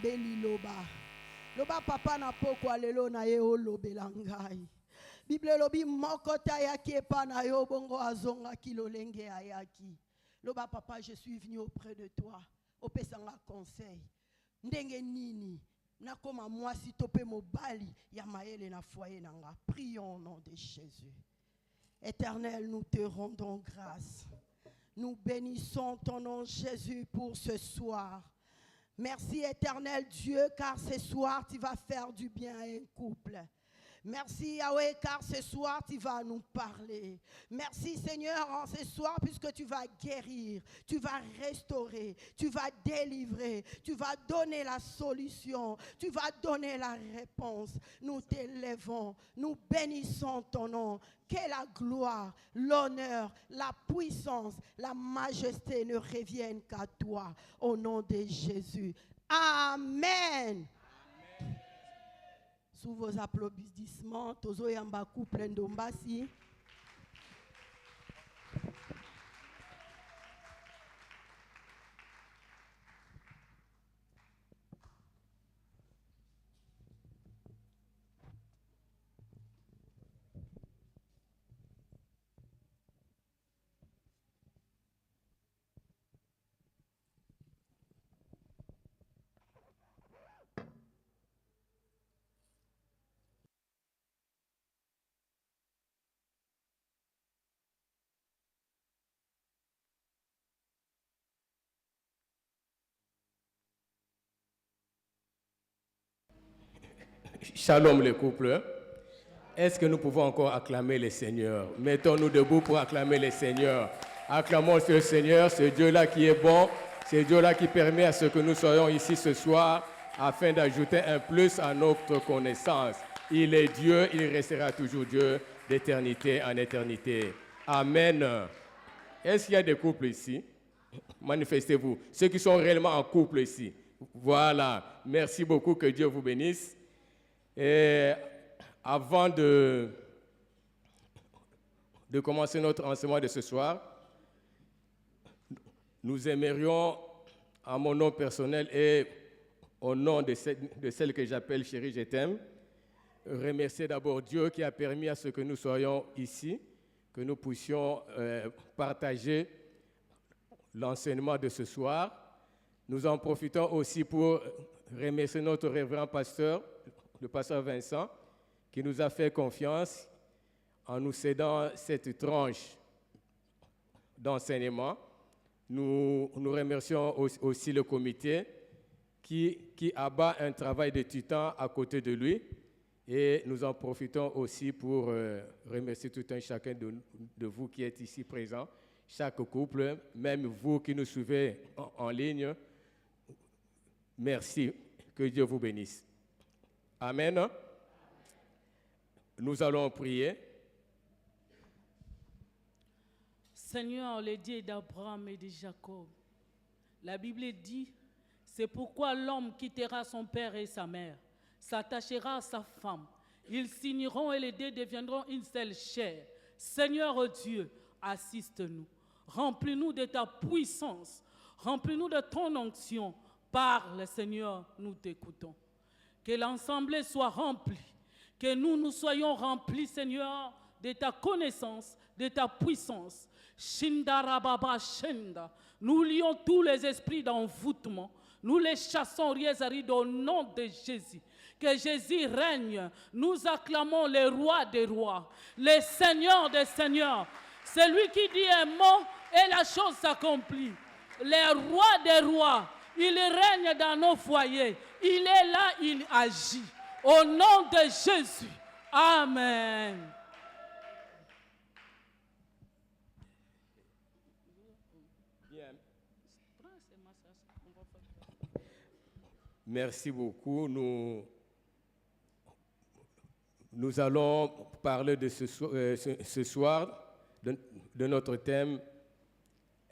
nabeli loba. Loba papa na pokwa lelo na ye olobela ngai. Bible lobi moko tayaki epa na yo bongo azonga kilolenge ayaki. Loba papa, je suis venu auprès de toi. Opesanga conseil. Ndenge nini nakoma mwasi tope mobali ya maele na foyer nanga. Prions au nom de Jésus. Éternel, nous te rendons grâce. Nous bénissons ton nom Jésus pour ce soir. Merci éternel Dieu, car ce soir tu vas faire du bien à un couple. Merci Yahweh, car ce soir tu vas nous parler. Merci Seigneur, en ce soir, puisque tu vas guérir, tu vas restaurer, tu vas délivrer, tu vas donner la solution, tu vas donner la réponse. Nous t'élèvons, nous bénissons ton nom. Que la gloire, l'honneur, la puissance, la majesté ne reviennent qu'à toi, au nom de Jésus. Amen. Sous vos applaudissements, Tozo Yambaku Plendombasi. Shalom les couples. Est-ce que nous pouvons encore acclamer le Seigneur? Mettons-nous debout pour acclamer le Seigneur. Acclamons ce Seigneur, ce Dieu-là qui est bon, ce Dieu-là qui permet à ce que nous soyons ici ce soir afin d'ajouter un plus à notre connaissance. Il est Dieu, il restera toujours Dieu d'éternité en éternité. Amen. Est-ce qu'il y a des couples ici? Manifestez-vous. Ceux qui sont réellement en couple ici. Voilà. Merci beaucoup, que Dieu vous bénisse. Et avant de commencer notre enseignement de ce soir, nous aimerions, à mon nom personnel et au nom de celle que j'appelle Chérie, je t'aime, remercier d'abord Dieu qui a permis à ce que nous soyons ici, que nous puissions partager l'enseignement de ce soir. Nous en profitons aussi pour remercier notre révérend pasteur, le pasteur Vincent, qui nous a fait confiance en nous cédant cette tranche d'enseignement. Nous remercions aussi le comité qui abat un travail de titan à côté de lui. Et nous en profitons aussi pour remercier tout un chacun de vous qui êtes ici présents, chaque couple, même vous qui nous suivez en ligne. Merci, que Dieu vous bénisse. Amen. Nous allons prier. Seigneur, le Dieu d'Abraham et de Jacob, la Bible dit, c'est pourquoi l'homme quittera son père et sa mère, s'attachera à sa femme. Ils s'uniront et les deux deviendront une seule chair. Seigneur Dieu, assiste-nous. Remplis-nous de ta puissance. Remplis-nous de ton onction. Parle, Seigneur, nous t'écoutons. Que l'ensemble soit rempli. Que nous soyons remplis, Seigneur, de ta connaissance, de ta puissance. Shindarababa Shenda. Nous lions tous les esprits d'envoûtement. Nous les chassons, Riezari, au nom de Jésus. Que Jésus règne. Nous acclamons le roi des rois, le Seigneur des seigneurs. Celui qui dit un mot et la chose s'accomplit. Le roi des rois, il règne dans nos foyers. Il est là, il agit. Au nom de Jésus. Amen. Merci beaucoup. Nous allons parler de ce soir de notre thème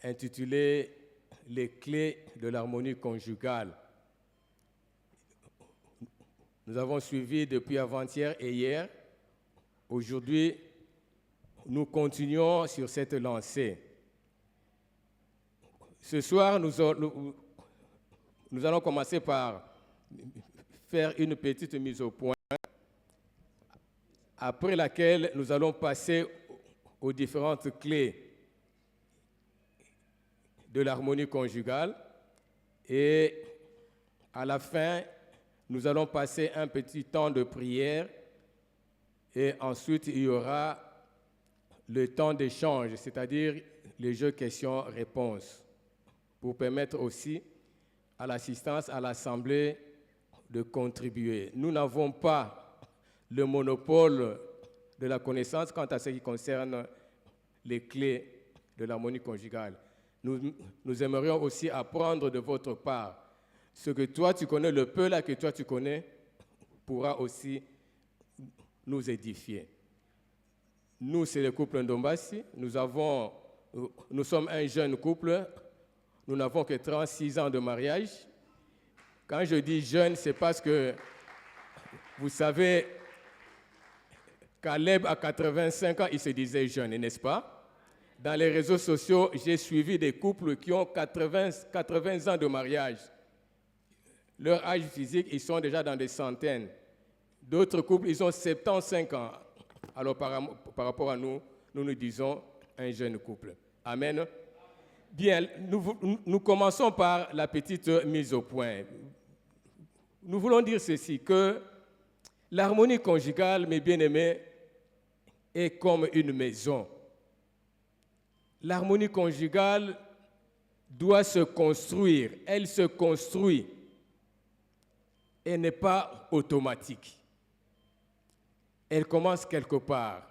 intitulé « Les clés de l'harmonie conjugale ». Nous avons suivi depuis avant-hier et hier. Aujourd'hui, nous continuons sur cette lancée. Ce soir, nous allons commencer par faire une petite mise au point, après laquelle nous allons passer aux différentes clés de l'harmonie conjugale et à la fin, nous allons passer un petit temps de prière et ensuite il y aura le temps d'échange, c'est-à-dire les jeux questions-réponses, pour permettre aussi à l'assistance, à l'Assemblée de contribuer. Nous n'avons pas le monopole de la connaissance quant à ce qui concerne les clés de l'harmonie conjugale. Nous aimerions aussi apprendre de votre part. Ce que toi tu connais, le peu là que toi tu connais, pourra aussi nous édifier. Nous, c'est le couple Ndombasi. Nous sommes un jeune couple. Nous n'avons que 36 ans de mariage. Quand je dis jeune, c'est parce que, vous savez, Caleb, à 85 ans, il se disait jeune, n'est-ce pas? Dans les réseaux sociaux, j'ai suivi des couples qui ont 80 ans de mariage. Leur âge physique, ils sont déjà dans des centaines. D'autres couples, ils ont 75 ans. Alors, par rapport à nous, nous disons un jeune couple. Amen. Bien, nous commençons par la petite mise au point. Nous voulons dire ceci, que l'harmonie conjugale, mes bien-aimés, est comme une maison. L'harmonie conjugale doit se construire. Elle se construit. Elle n'est pas automatique. Elle commence quelque part.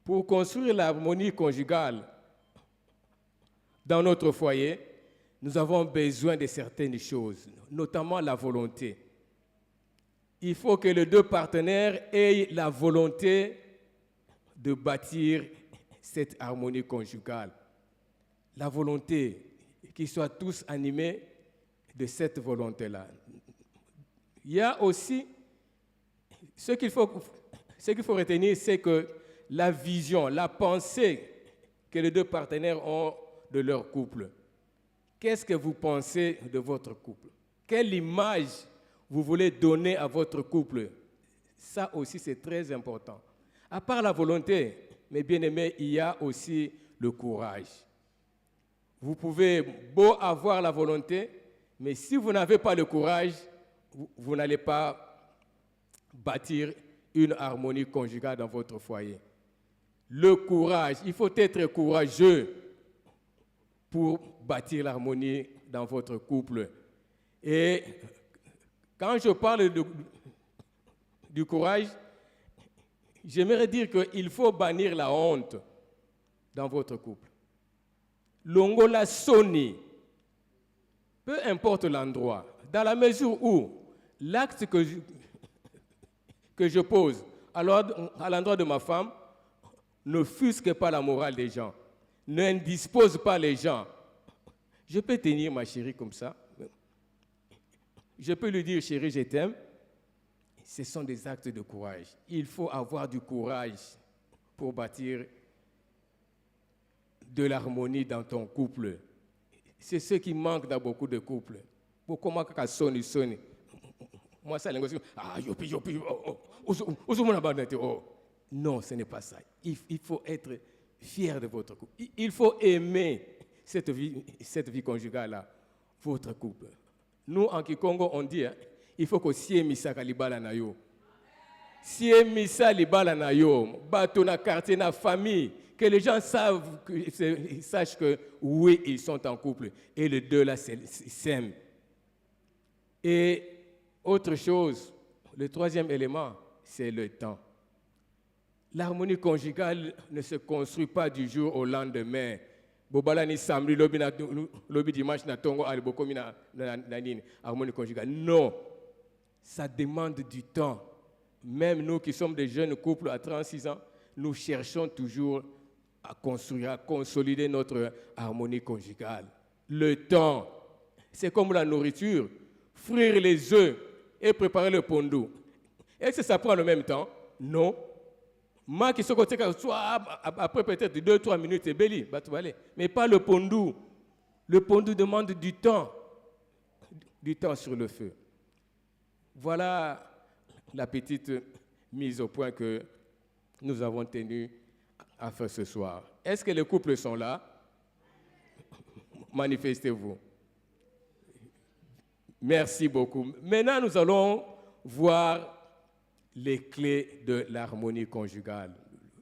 Pour construire l'harmonie conjugale dans notre foyer, nous avons besoin de certaines choses, notamment la volonté. Il faut que les deux partenaires aient la volonté de bâtir cette harmonie conjugale. La volonté, qu'ils soient tous animés de cette volonté-là. Il y a aussi, ce qu'il faut retenir, c'est que la vision, la pensée que les deux partenaires ont de leur couple. Qu'est-ce que vous pensez de votre couple? Quelle image vous voulez donner à votre couple? Ça aussi, c'est très important. À part la volonté, mes bien-aimés, il y a aussi le courage. Vous pouvez beau avoir la volonté, mais si vous n'avez pas le courage, vous n'allez pas bâtir une harmonie conjugale dans votre foyer. Le courage, il faut être courageux pour bâtir l'harmonie dans votre couple. Et quand je parle du courage, j'aimerais dire qu'il faut bannir la honte dans votre couple. Longola soni, peu importe l'endroit, dans la mesure où l'acte que je pose à l'endroit de ma femme n'offusque pas la morale des gens, n'indispose pas les gens. Je peux tenir ma chérie comme ça. Je peux lui dire, chérie, je t'aime. Ce sont des actes de courage. Il faut avoir du courage pour bâtir de l'harmonie dans ton couple. C'est ce qui manque dans beaucoup de couples. Pourquoi moi, quand sonne, moi, ça, yopi, non, ce n'est pas ça. Il faut être fier de votre couple. Il faut aimer cette vie conjugale-là, votre couple. Nous, en Kikongo, on dit, il faut que si misa kalibala na yo. Si misa libala na yo, bateau na quartier na famille, que les gens sachent que oui, ils sont en couple et les deux là s'aiment. Et autre chose, le troisième élément, c'est le temps. L'harmonie conjugale ne se construit pas du jour au lendemain. Bobala ni samedi, lobi dimanche na tongo alibokomi na nini, harmonie conjugale. Non, ça demande du temps. Même nous qui sommes des jeunes couples à 36 ans, nous cherchons toujours à construire, à consolider notre harmonie conjugale. Le temps, c'est comme la nourriture. Frire les œufs et préparer le pondou. Est-ce que ça prend le même temps? Non. Moi qui suis côté, après peut-être 2-3 minutes, c'est belli, mais pas le pondou. Le pondou demande du temps sur le feu. Voilà la petite mise au point que nous avons tenu à faire ce soir. Est-ce que les couples sont là? Manifestez-vous. Merci beaucoup. Maintenant, nous allons voir les clés de l'harmonie conjugale.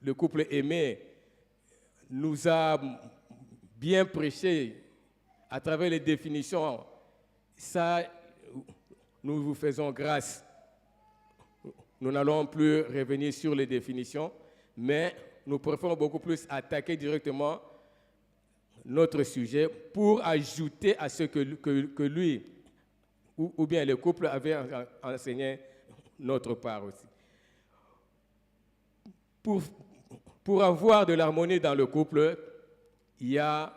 Le couple aimé nous a bien prêché à travers les définitions. Ça, nous vous faisons grâce. Nous n'allons plus revenir sur les définitions, mais nous préférons beaucoup plus attaquer directement notre sujet pour ajouter à ce que lui ou bien le couple avait enseigné notre part aussi. Pour avoir de l'harmonie dans le couple, il y a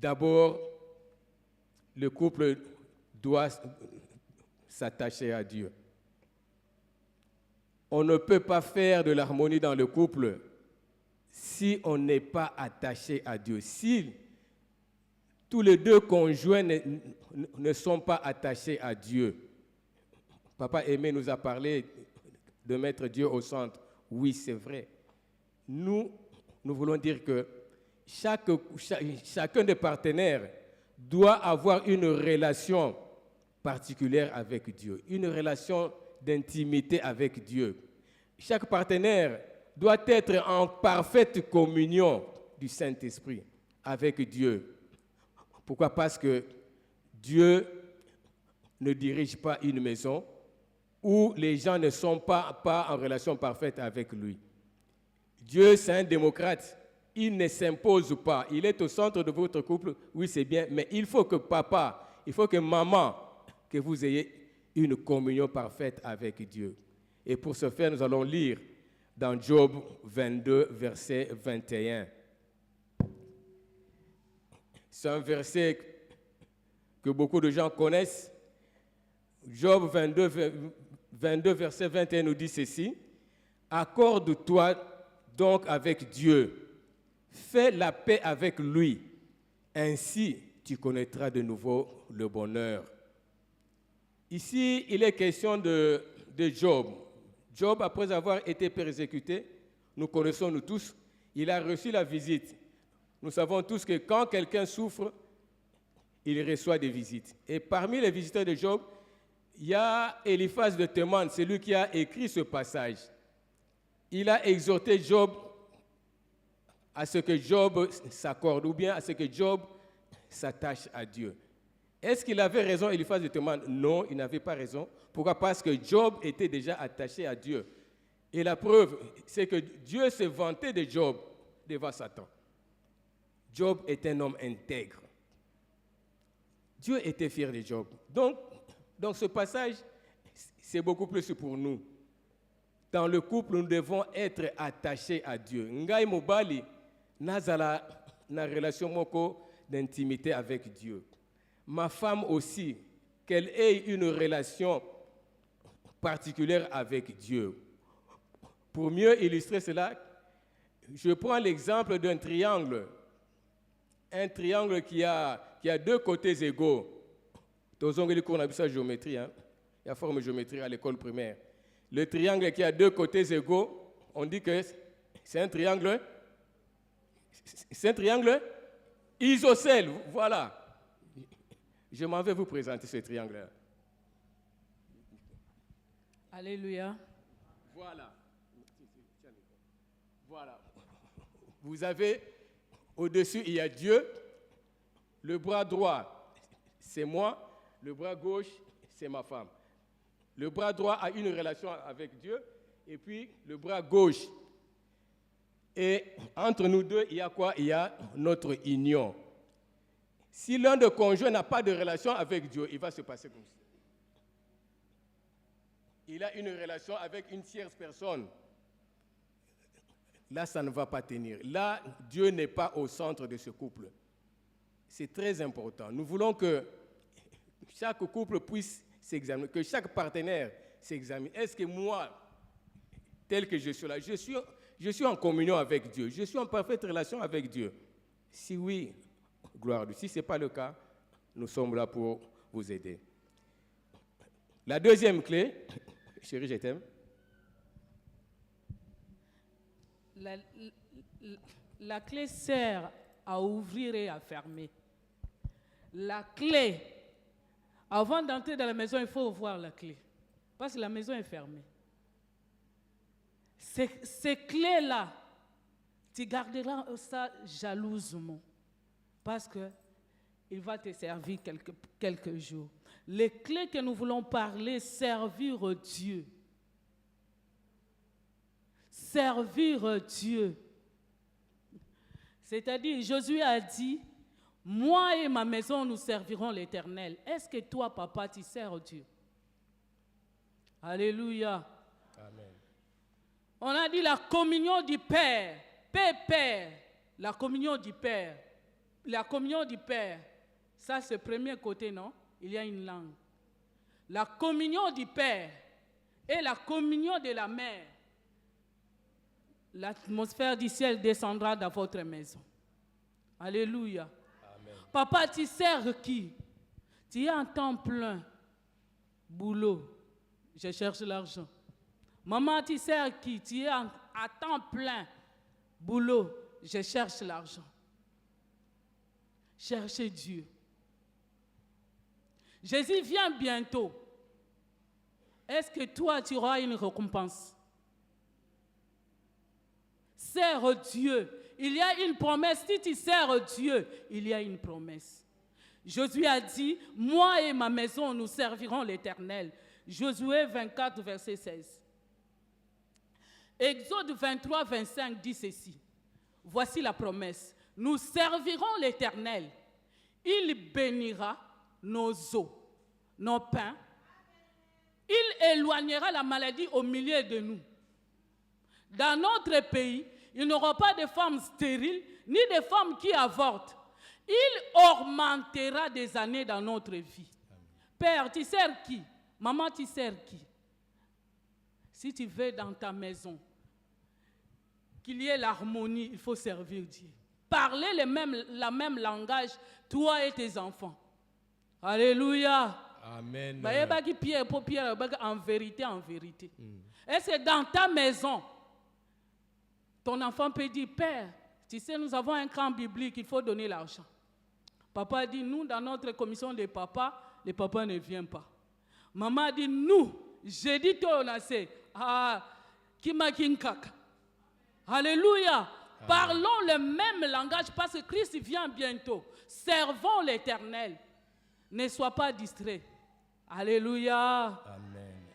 d'abord, le couple doit s'attacher à Dieu. On ne peut pas faire de l'harmonie dans le couple si on n'est pas attaché à Dieu. Si tous les deux conjoints ne sont pas attachés à Dieu. Papa Aimé nous a parlé de mettre Dieu au centre. Oui, c'est vrai. Nous voulons dire que chacun des partenaires doit avoir une relation particulière avec Dieu, une relation d'intimité avec Dieu. Chaque partenaire doit être en parfaite communion du Saint-Esprit avec Dieu. Pourquoi? Parce que Dieu ne dirige pas une maison où les gens ne sont pas en relation parfaite avec lui. Dieu, c'est un démocrate. Il ne s'impose pas. Il est au centre de votre couple. Oui, c'est bien, mais il faut que papa, il faut que maman, que vous ayez une communion parfaite avec Dieu. Et pour ce faire, nous allons lire dans Job 22, verset 21. C'est un verset que beaucoup de gens connaissent. Job 22, verset 21 nous dit ceci. « Accorde-toi donc avec Dieu, fais la paix avec lui, ainsi tu connaîtras de nouveau le bonheur. » Ici, il est question de Job. Job, après avoir été persécuté, nous connaissons nous tous, il a reçu la visite. Nous savons tous que quand quelqu'un souffre, il reçoit des visites. Et parmi les visiteurs de Job, il y a Eliphaz de Théman, c'est lui qui a écrit ce passage. Il a exhorté Job à ce que Job s'accorde, ou bien à ce que Job s'attache à Dieu. Est-ce qu'il avait raison, Eliphaz de Théman? Non, il n'avait pas raison. Pourquoi? Parce que Job était déjà attaché à Dieu. Et la preuve, c'est que Dieu se vantait de Job devant Satan. Job est un homme intègre. Dieu était fier de Job. Donc, dans ce passage, c'est beaucoup plus pour nous. Dans le couple, nous devons être attachés à Dieu. Ngai mobali nazala na relation moko d'intimité avec Dieu. Ma femme aussi, qu'elle ait une relation particulière avec Dieu. Pour mieux illustrer cela, je prends l'exemple d'un triangle. Un triangle qui a deux côtés égaux. Tous les cours, on a vu ça en géométrie. Il y a forme de géométrie à l'école primaire. Le triangle qui a deux côtés égaux, on dit que c'est un triangle. C'est un triangle isocèle. Voilà. Je m'en vais vous présenter ce triangle-là. Alléluia. Voilà. Voilà. Vous avez, au-dessus, il y a Dieu. Le bras droit, c'est moi. Le bras gauche, c'est ma femme. Le bras droit a une relation avec Dieu. Et puis, le bras gauche. Et entre nous deux, il y a quoi? Il y a notre union. Si l'un des conjoints n'a pas de relation avec Dieu, il va se passer comme ça. Il a une relation avec une tierce personne. Là, ça ne va pas tenir. Là, Dieu n'est pas au centre de ce couple. C'est très important. Nous voulons que chaque couple puisse s'examiner, que chaque partenaire s'examine. Est-ce que moi, tel que je suis là, je suis en communion avec Dieu, je suis en parfaite relation avec Dieu? Si oui, gloire à Dieu. Si ce n'est pas le cas, nous sommes là pour vous aider. La deuxième clé, chérie, je t'aime. La clé sert à ouvrir et à fermer. La clé, avant d'entrer dans la maison, il faut voir la clé. Parce que la maison est fermée. Ces clés-là, tu garderas ça jalousement. Parce qu'il va te servir quelques jours. Les clés que nous voulons parler, servir Dieu. Servir Dieu. C'est-à-dire, Josué a dit, moi et ma maison, nous servirons l'Éternel. Est-ce que toi, papa, tu sers Dieu? Alléluia. Amen. On a dit la communion du Père. Père. La communion du Père. La communion du Père. Ça, c'est le premier côté, non? Il y a une langue. La communion du Père et la communion de la Mère. L'atmosphère du ciel descendra dans votre maison. Alléluia. Amen. Papa, tu sers qui? Tu es en temps plein. Boulot. Je cherche l'argent. Maman, tu sers qui? Tu es à temps plein. Boulot. Je cherche l'argent. Cherchez Dieu. Jésus vient bientôt. Est-ce que toi, tu auras une récompense? Sers Dieu. Il y a une promesse. Si tu sers Dieu, il y a une promesse. Josué a dit, moi et ma maison, nous servirons l'Éternel. Josué 24, verset 16. Exode 23, 25 dit ceci. Voici la promesse. Nous servirons l'Éternel. Il bénira nos eaux, nos pains. Il éloignera la maladie au milieu de nous. Dans notre pays, il n'y aura pas de femmes stériles, ni de femmes qui avortent. Il augmentera des années dans notre vie. Père, tu sers qui? Maman, tu sers qui? Si tu veux dans ta maison qu'il y ait l'harmonie, il faut servir Dieu. Parler la même langage, toi et tes enfants. Alléluia. Amen. En vérité, en vérité. Est-ce que dans ta maison, ton enfant peut dire, Père, tu sais, nous avons un camp biblique, il faut donner l'argent. Papa dit, nous, dans notre commission de papa, les papas ne viennent pas. Maman dit, nous, j'ai dit, on a fait, Alléluia. Parlons le même langage parce que Christ vient bientôt. Servons l'Éternel. Ne sois pas distrait. Alléluia. Amen.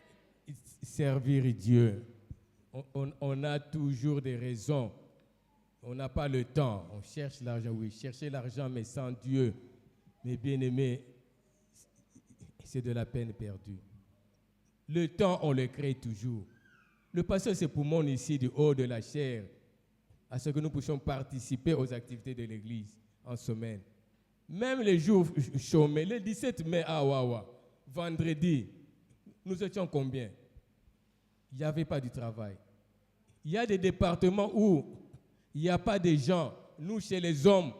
Servir Dieu. On a toujours des raisons. On n'a pas le temps. On cherche l'argent, oui. Chercher l'argent, mais sans Dieu. Mais bien aimé, c'est de la peine perdue. Le temps, on le crée toujours. Le pasteur se poumonne ici du haut de la chair à ce que nous puissions participer aux activités de l'église en semaine. Même les jours chômés, le 17 mai à Wawa, vendredi, nous étions combien? Il n'y avait pas du travail. Il y a des départements où il n'y a pas de gens. Nous, chez les hommes,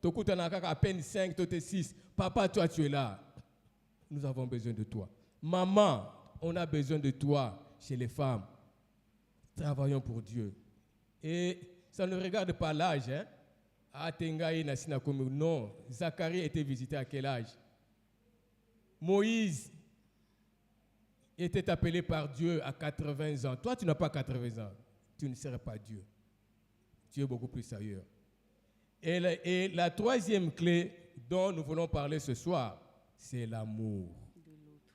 on a à peine 5, 6. Papa, toi, tu es là. Nous avons besoin de toi. Maman, on a besoin de toi chez les femmes. Travaillons pour Dieu. Et ça ne regarde pas l'âge. Non, Zacharie était visité à quel âge? Moïse était appelé par Dieu à 80 ans. Toi, tu n'as pas 80 ans. Tu ne serais pas Dieu. Tu es beaucoup plus sérieux. Et la troisième clé dont nous voulons parler ce soir, c'est l'amour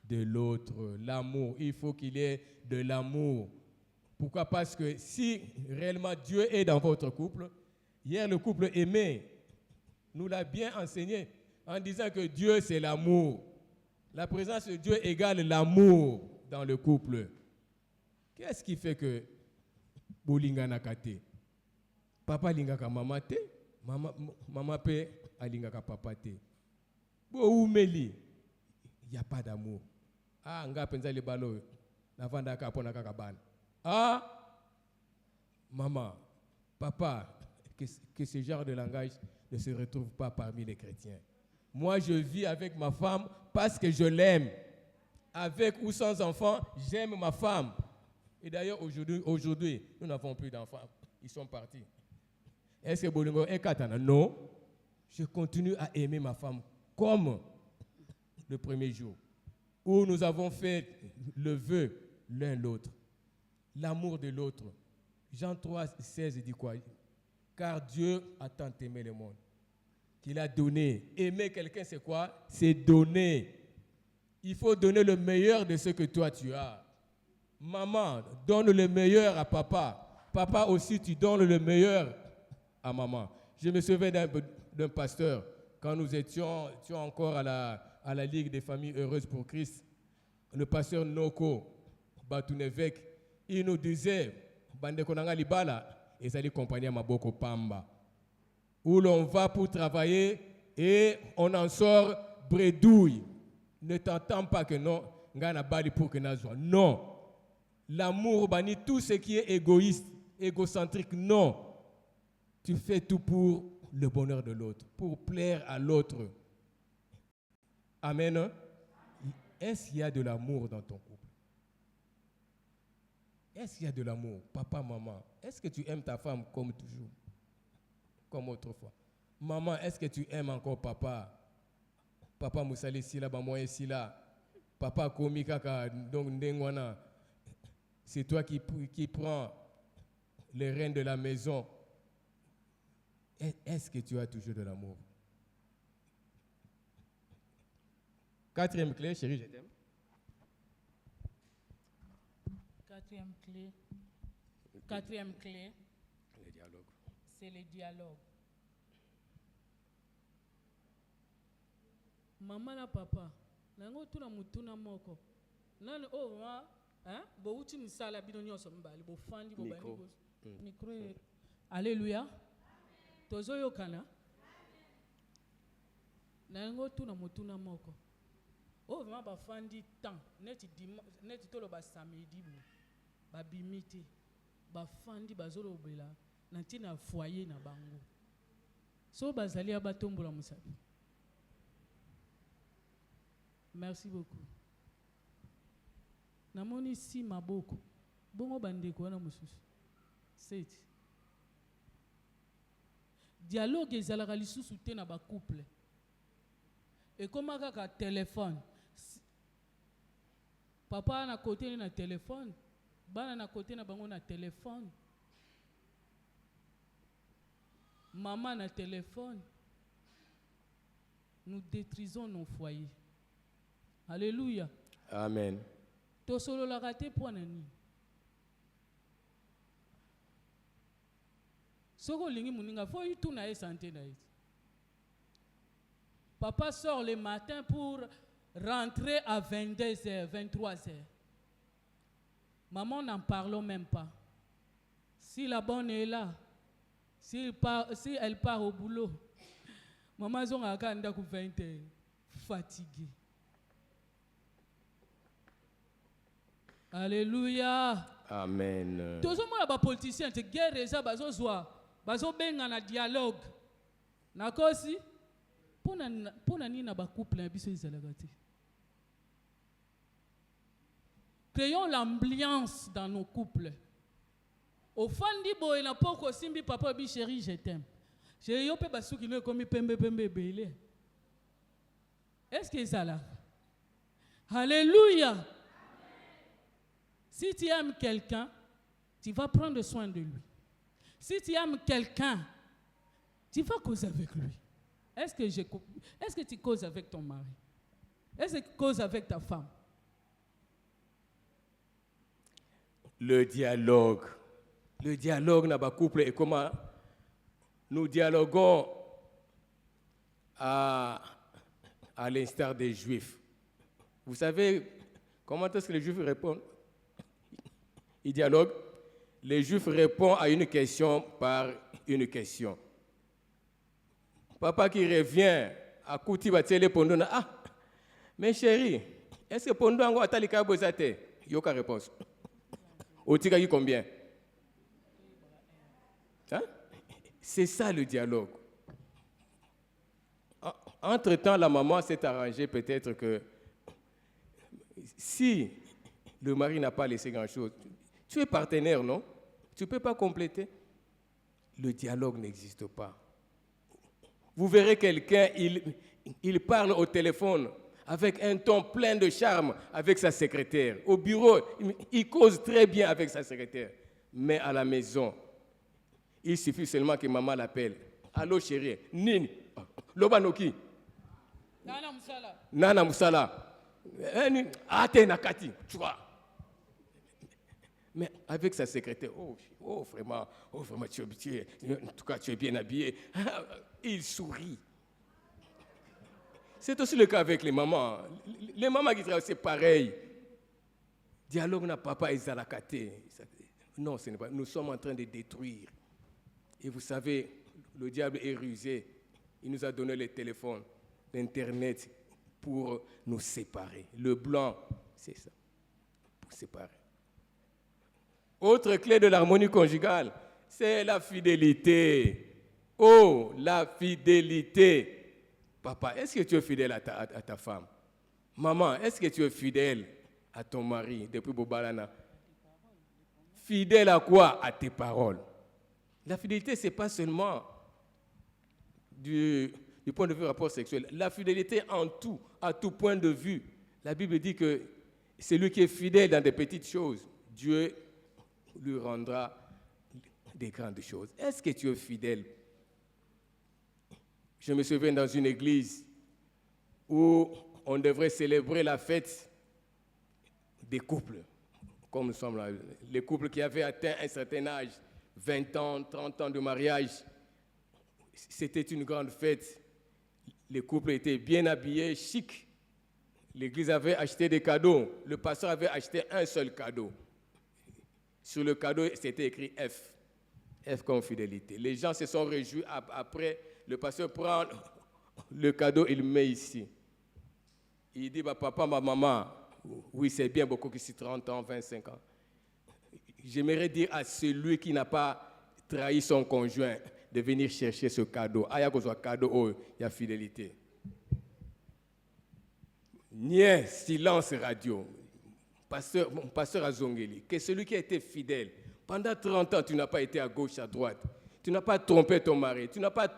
de l'autre. L'amour. Il faut qu'il y ait de l'amour. Pourquoi? Parce que si réellement Dieu est dans votre couple, hier le couple aimé nous l'a bien enseigné en disant que Dieu c'est l'amour. La présence de Dieu égale l'amour dans le couple. Qu'est-ce qui fait que Bolinga nakate? Papa lingaka mama te, mama pe alingaka papa te. Bo umeli, il n'y a pas d'amour. Ah, nga penza le balo, navanda ka pona kakabana. Ah, maman, papa, que ce genre de langage ne se retrouve pas parmi les chrétiens. Moi, je vis avec ma femme parce que je l'aime. avec ou sans enfant, j'aime ma femme. Et d'ailleurs, aujourd'hui, nous n'avons plus d'enfants. Ils sont partis. Est-ce que Bolingo est katana? Non. Je continue à aimer ma femme comme le premier jour où nous avons fait le vœu l'un l'autre. L'amour de l'autre. Jean 3, 16 dit quoi? Car Dieu a tant aimé le monde qu'il a donné. Aimer quelqu'un, c'est quoi? C'est donner. Il faut donner le meilleur de ce que toi tu as. Maman, donne le meilleur à papa. Papa aussi, tu donnes le meilleur à maman. Je me souviens d'un pasteur, quand nous étions encore à la Ligue des familles heureuses pour Christ, le pasteur Noko Batunevek, il nous disait, Bande Konanga Libala, et ça lui compagnie Maboko Pamba, où l'on va pour travailler et on en sort bredouille. Ne t'entends pas que non, ngana bali pour que nazwa. Non. L'amour bani tout ce qui est égoïste, égocentrique, non. Tu fais tout pour le bonheur de l'autre, pour plaire à l'autre. Amen. Est-ce qu'il y a de l'amour dans ton couple? Est-ce qu'il y a de l'amour, papa, maman? Est-ce que tu aimes ta femme comme toujours, comme autrefois? Maman, est-ce que tu aimes encore papa? Papa Moussali Sila, Bamoye Sila, papa Komi Kaka, donc Ndengwana, c'est toi qui prends les rênes de la maison. Est-ce que tu as toujours de l'amour? Quatrième clé, chérie, je t'aime. Quatrième clé, Le dialogue. c'est le dialogue. Maman na papa, nango tuna mutuna moko. Nani ma, hein? Bo uti misala bino nyoso mbali, bo fandi bo bani bo. Micro. Alléluia. Tozo yokana. Nango tuna mutuna moko. Ma ba fandi temps, neti tolo ba samedi bo. Ba bimiti, ba fandi bazolo bela, nantina foyer na bango. So bazali abatombola musabi. Merci beaucoup. Namoni si maboko. Bongo bandeko wana mususu. C'est. Dialogue ezalaka lisusu te na ba couple. Et comme kaka téléphone. Papa na côté na téléphone, bana na côté na bango na téléphone. Maman na téléphone. Nous détruisons nos foyers. Alléluia. Amen. Tosolo la raté pour nani. Soko lingi muninga faut y tout na santé na. Papa sort le matin pour rentrer à 22h, 23h. Maman n'en parlons même pas. Si la bonne est là, si elle part au boulot, maman zonga kanda ku 20h, fatiguée. Alléluia. Amen. Tous les politiciens, c'est guerre et ça, bazo benga na dialogue. Nakosi, pour nani na ba couple biso izalagati. Créons l'ambiance dans nos couples. Au fandi boy na poko simbi papa bi chéri, je t'aime. J'ai yopé basuki no komi pembe belé. Est-ce que ça là? Alléluia. Si tu aimes quelqu'un, tu vas prendre soin de lui. Si tu aimes quelqu'un, tu vas causer avec lui. Est-ce que tu causes avec ton mari? Est-ce que tu causes avec ta femme? Le dialogue. Le dialogue dans le couple et comment nous dialoguons à l'instar des Juifs. Vous savez comment est-ce que les Juifs répondent? Ils dialoguent. Les Juifs répondent à une question par une question. Papa qui revient à Kouti va télé Pondona. Ah, mais chérie, est-ce que Pondona a talika bozate? Yoka réponse. Otika y combien? Hein? C'est ça le dialogue. Entre-temps, la maman s'est arrangée peut-être que Si le mari n'a pas laissé grand-chose, tu es partenaire, non? Tu ne peux pas compléter. Le dialogue n'existe pas. Vous verrez quelqu'un, il parle au téléphone avec un ton plein de charme avec sa secrétaire. Au bureau, il cause très bien avec sa secrétaire. Mais à la maison, il suffit seulement que maman l'appelle. Allô chérie, Nini, Lobanoki, Nana Musala. Nana Musala, Ate Nakati, tu vois. Mais avec sa secrétaire, vraiment, tu es, en tout cas, tu es bien habillé. Il sourit. C'est aussi le cas avec les mamans. Les mamans qui travaillent, c'est pareil. Dialogue n'a papa et Zalakate. Non, ce n'est pas. Nous sommes en train de détruire. Et vous savez, le diable est rusé. Il nous a donné le téléphone, l'Internet, pour nous séparer. Le blanc, c'est ça, pour séparer. Autre clé de l'harmonie conjugale, c'est la fidélité. Oh, la fidélité. Papa, est-ce que tu es fidèle à ta femme? Maman, est-ce que tu es fidèle à ton mari depuis Bobalana? Fidèle à quoi? À tes paroles. La fidélité, ce n'est pas seulement du point de vue rapport sexuel. La fidélité en tout, à tout point de vue. La Bible dit que celui qui est fidèle dans des petites choses, Dieu lui rendra des grandes choses. Est-ce que tu es fidèle? Je me souviens dans une église où on devrait célébrer la fête des couples, comme nous sommes là. Les couples qui avaient atteint un certain âge, 20 ans, 30 ans de mariage, c'était une grande fête. Les couples étaient bien habillés, chics. L'église avait acheté des cadeaux. Le pasteur avait acheté un seul cadeau. Sur le cadeau, c'était écrit F. F comme fidélité. Les gens se sont réjouis. Après, le pasteur prend le cadeau, il le met ici. Il dit, papa, ma maman, oui, c'est bien beaucoup qui 30 ans, 25 ans. J'aimerais dire à celui qui n'a pas trahi son conjoint de venir chercher ce cadeau. Il y a un cadeau, il y a fidélité. Niais, silence radio. Pasteur Azongeli, que celui qui a été fidèle, pendant 30 ans, tu n'as pas été à gauche, à droite. Tu n'as pas trompé ton mari, tu n'as pas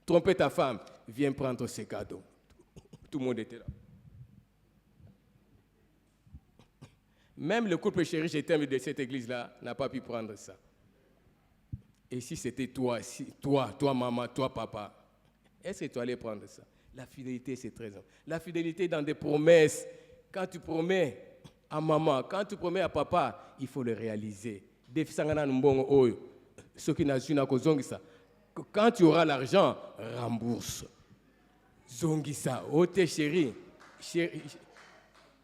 trompé ta femme. Viens prendre ces cadeaux. Tout le monde était là. Même le couple chéri, j'étais de cette église-là, n'a pas pu prendre ça. Et si c'était toi, maman, toi, papa, est-ce que tu allais prendre ça? La fidélité, c'est très important. La fidélité dans des promesses. Quand tu promets à maman, quand tu promets à papa, il faut le réaliser. Quand tu auras l'argent, rembourse. Zongisa, tes chéris.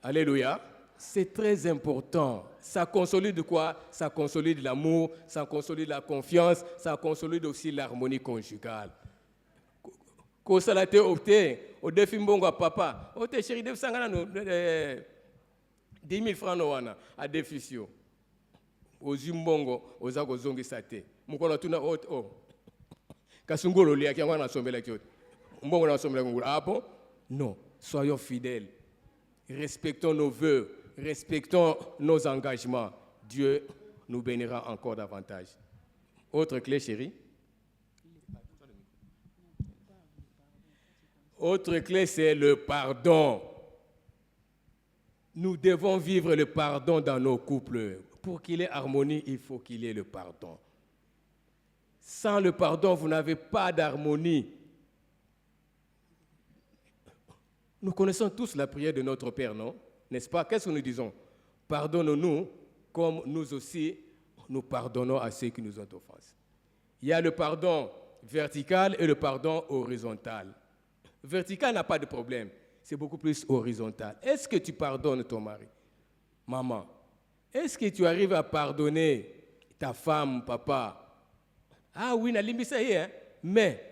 Alléluia. C'est très important. Ça consolide quoi? Ça consolide l'amour, ça consolide la confiance, ça consolide aussi l'harmonie conjugale. Ko salate opté au défi mbongo papa. Tes chéris, 10 000 francs no wana a défisio. Aux zimbongo, aux agozongi sate. Mukona tuna Kasungolo lia kiangwa na sombela kyote. Mbongo na sombela ngula. Ah bon? Non. Soyons fidèles. Respectons nos vœux. Respectons nos engagements. Dieu nous bénira encore davantage. Autre clé, chérie. Autre clé, c'est le pardon. Nous devons vivre le pardon dans nos couples. Pour qu'il y ait harmonie, il faut qu'il y ait le pardon. Sans le pardon, vous n'avez pas d'harmonie. Nous connaissons tous la prière de notre Père, non? N'est-ce pas? Qu'est-ce que nous disons? Pardonne-nous comme nous aussi, nous pardonnons à ceux qui nous ont offensés. Il y a le pardon vertical et le pardon horizontal. Vertical n'a pas de problème. C'est beaucoup plus horizontal. Est-ce que tu pardonnes ton mari? Maman, est-ce que tu arrives à pardonner ta femme, papa? Ah oui, nalimbisa hein? Mais,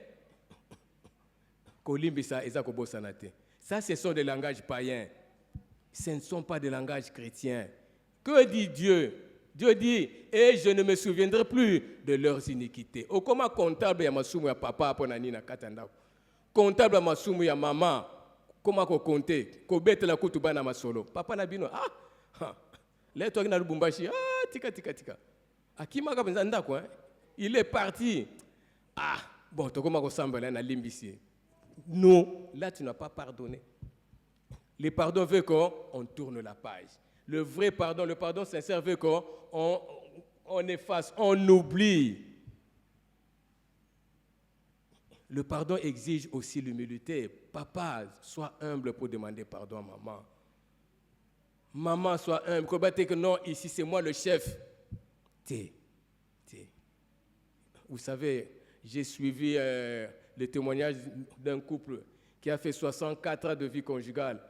ça, ce sont des langages païens. Ce ne sont pas des langages chrétiens. Que dit Dieu? Dieu dit, et je ne me souviendrai plus de leurs iniquités. O comment comptable ya masumu ya papa pour nani na katanda. Comptable ya masumu ya maman. comment compter, kobete la kutuba na masolo. Papa na bino, là toi qui na Lubumbashi, tika. Akima ka benzanda quoi. Il est parti. Bon, tu comment ressemble na limbisi. Non, là tu n'as pas pardonné. Le pardon veut qu'on tourne la page. Le vrai pardon, le pardon sincère veut qu'on efface, on oublie. Le pardon exige aussi l'humilité. Papa, sois humble pour demander pardon à maman. Maman, sois humble. Que non, ici c'est moi le chef. Vous savez, j'ai suivi le témoignage d'un couple qui a fait 64 ans de vie conjugale.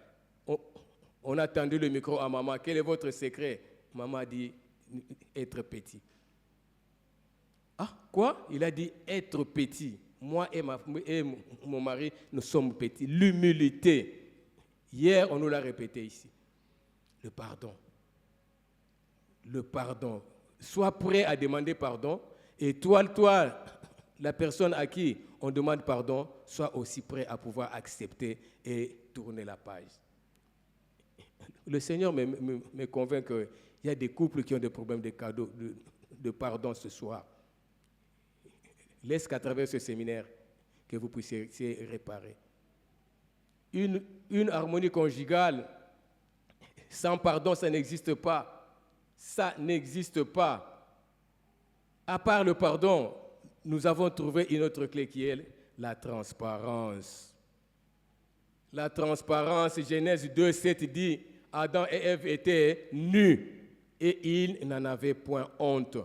On a tendu le micro à maman. Quel est votre secret? Maman a dit être petit. Quoi? Il a dit être petit. Moi et mon mari, nous sommes petits. L'humilité. Hier, on nous l'a répété ici. Le pardon. Le pardon. Sois prêt à demander pardon. Et toi, la personne à qui on demande pardon, sois aussi prêt à pouvoir accepter et tourner la page. Le Seigneur me convainc qu'il y a des couples qui ont des problèmes de cadeaux, de pardon ce soir. Laisse qu'à travers ce séminaire, que vous puissiez réparer. Une harmonie conjugale, sans pardon, ça n'existe pas. Ça n'existe pas. À part le pardon, nous avons trouvé une autre clé qui est la transparence. La transparence, Genèse 2:7 dit, Adam et Ève étaient nus et ils n'en avaient point honte.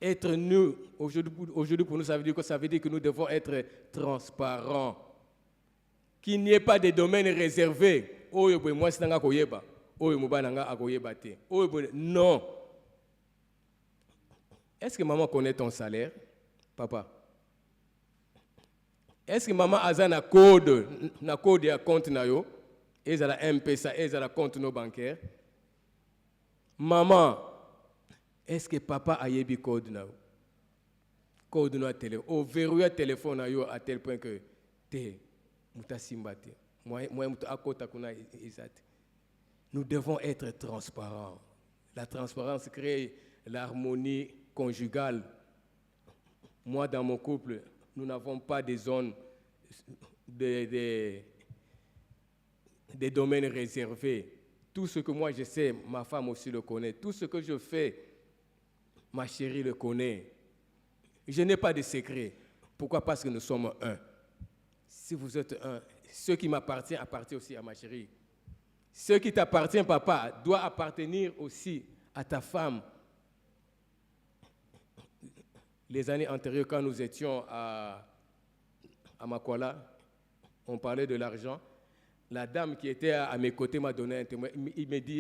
Être nu, aujourd'hui pour nous, ça veut dire que nous devons être transparents. Qu'il n'y ait pas de domaines réservés. Non. Est-ce que maman connaît ton salaire, papa? Est-ce que maman a un code à compte na yo? Est-ce qu'elle a M-Pesa, est-ce qu'elle a compte no bancaire? Maman, est-ce que papa a yebi code na yo? Code no télé. Au verrouillé téléphone na yo à tel point que muta simbate. Moi muta akota kuna isate. Nous devons être transparents. La transparence crée l'harmonie conjugale. Moi, dans mon couple, nous n'avons pas des zones, des domaines réservés. Tout ce que moi je sais, ma femme aussi le connaît. Tout ce que je fais, ma chérie le connaît. Je n'ai pas de secret. Pourquoi? Parce que nous sommes un. Si vous êtes un, ce qui m'appartient appartient aussi à ma chérie. Ce qui t'appartient, papa, doit appartenir aussi à ta femme. Les années antérieures, quand nous étions à Makwala, on parlait de l'argent. La dame qui était à mes côtés m'a donné un témoin.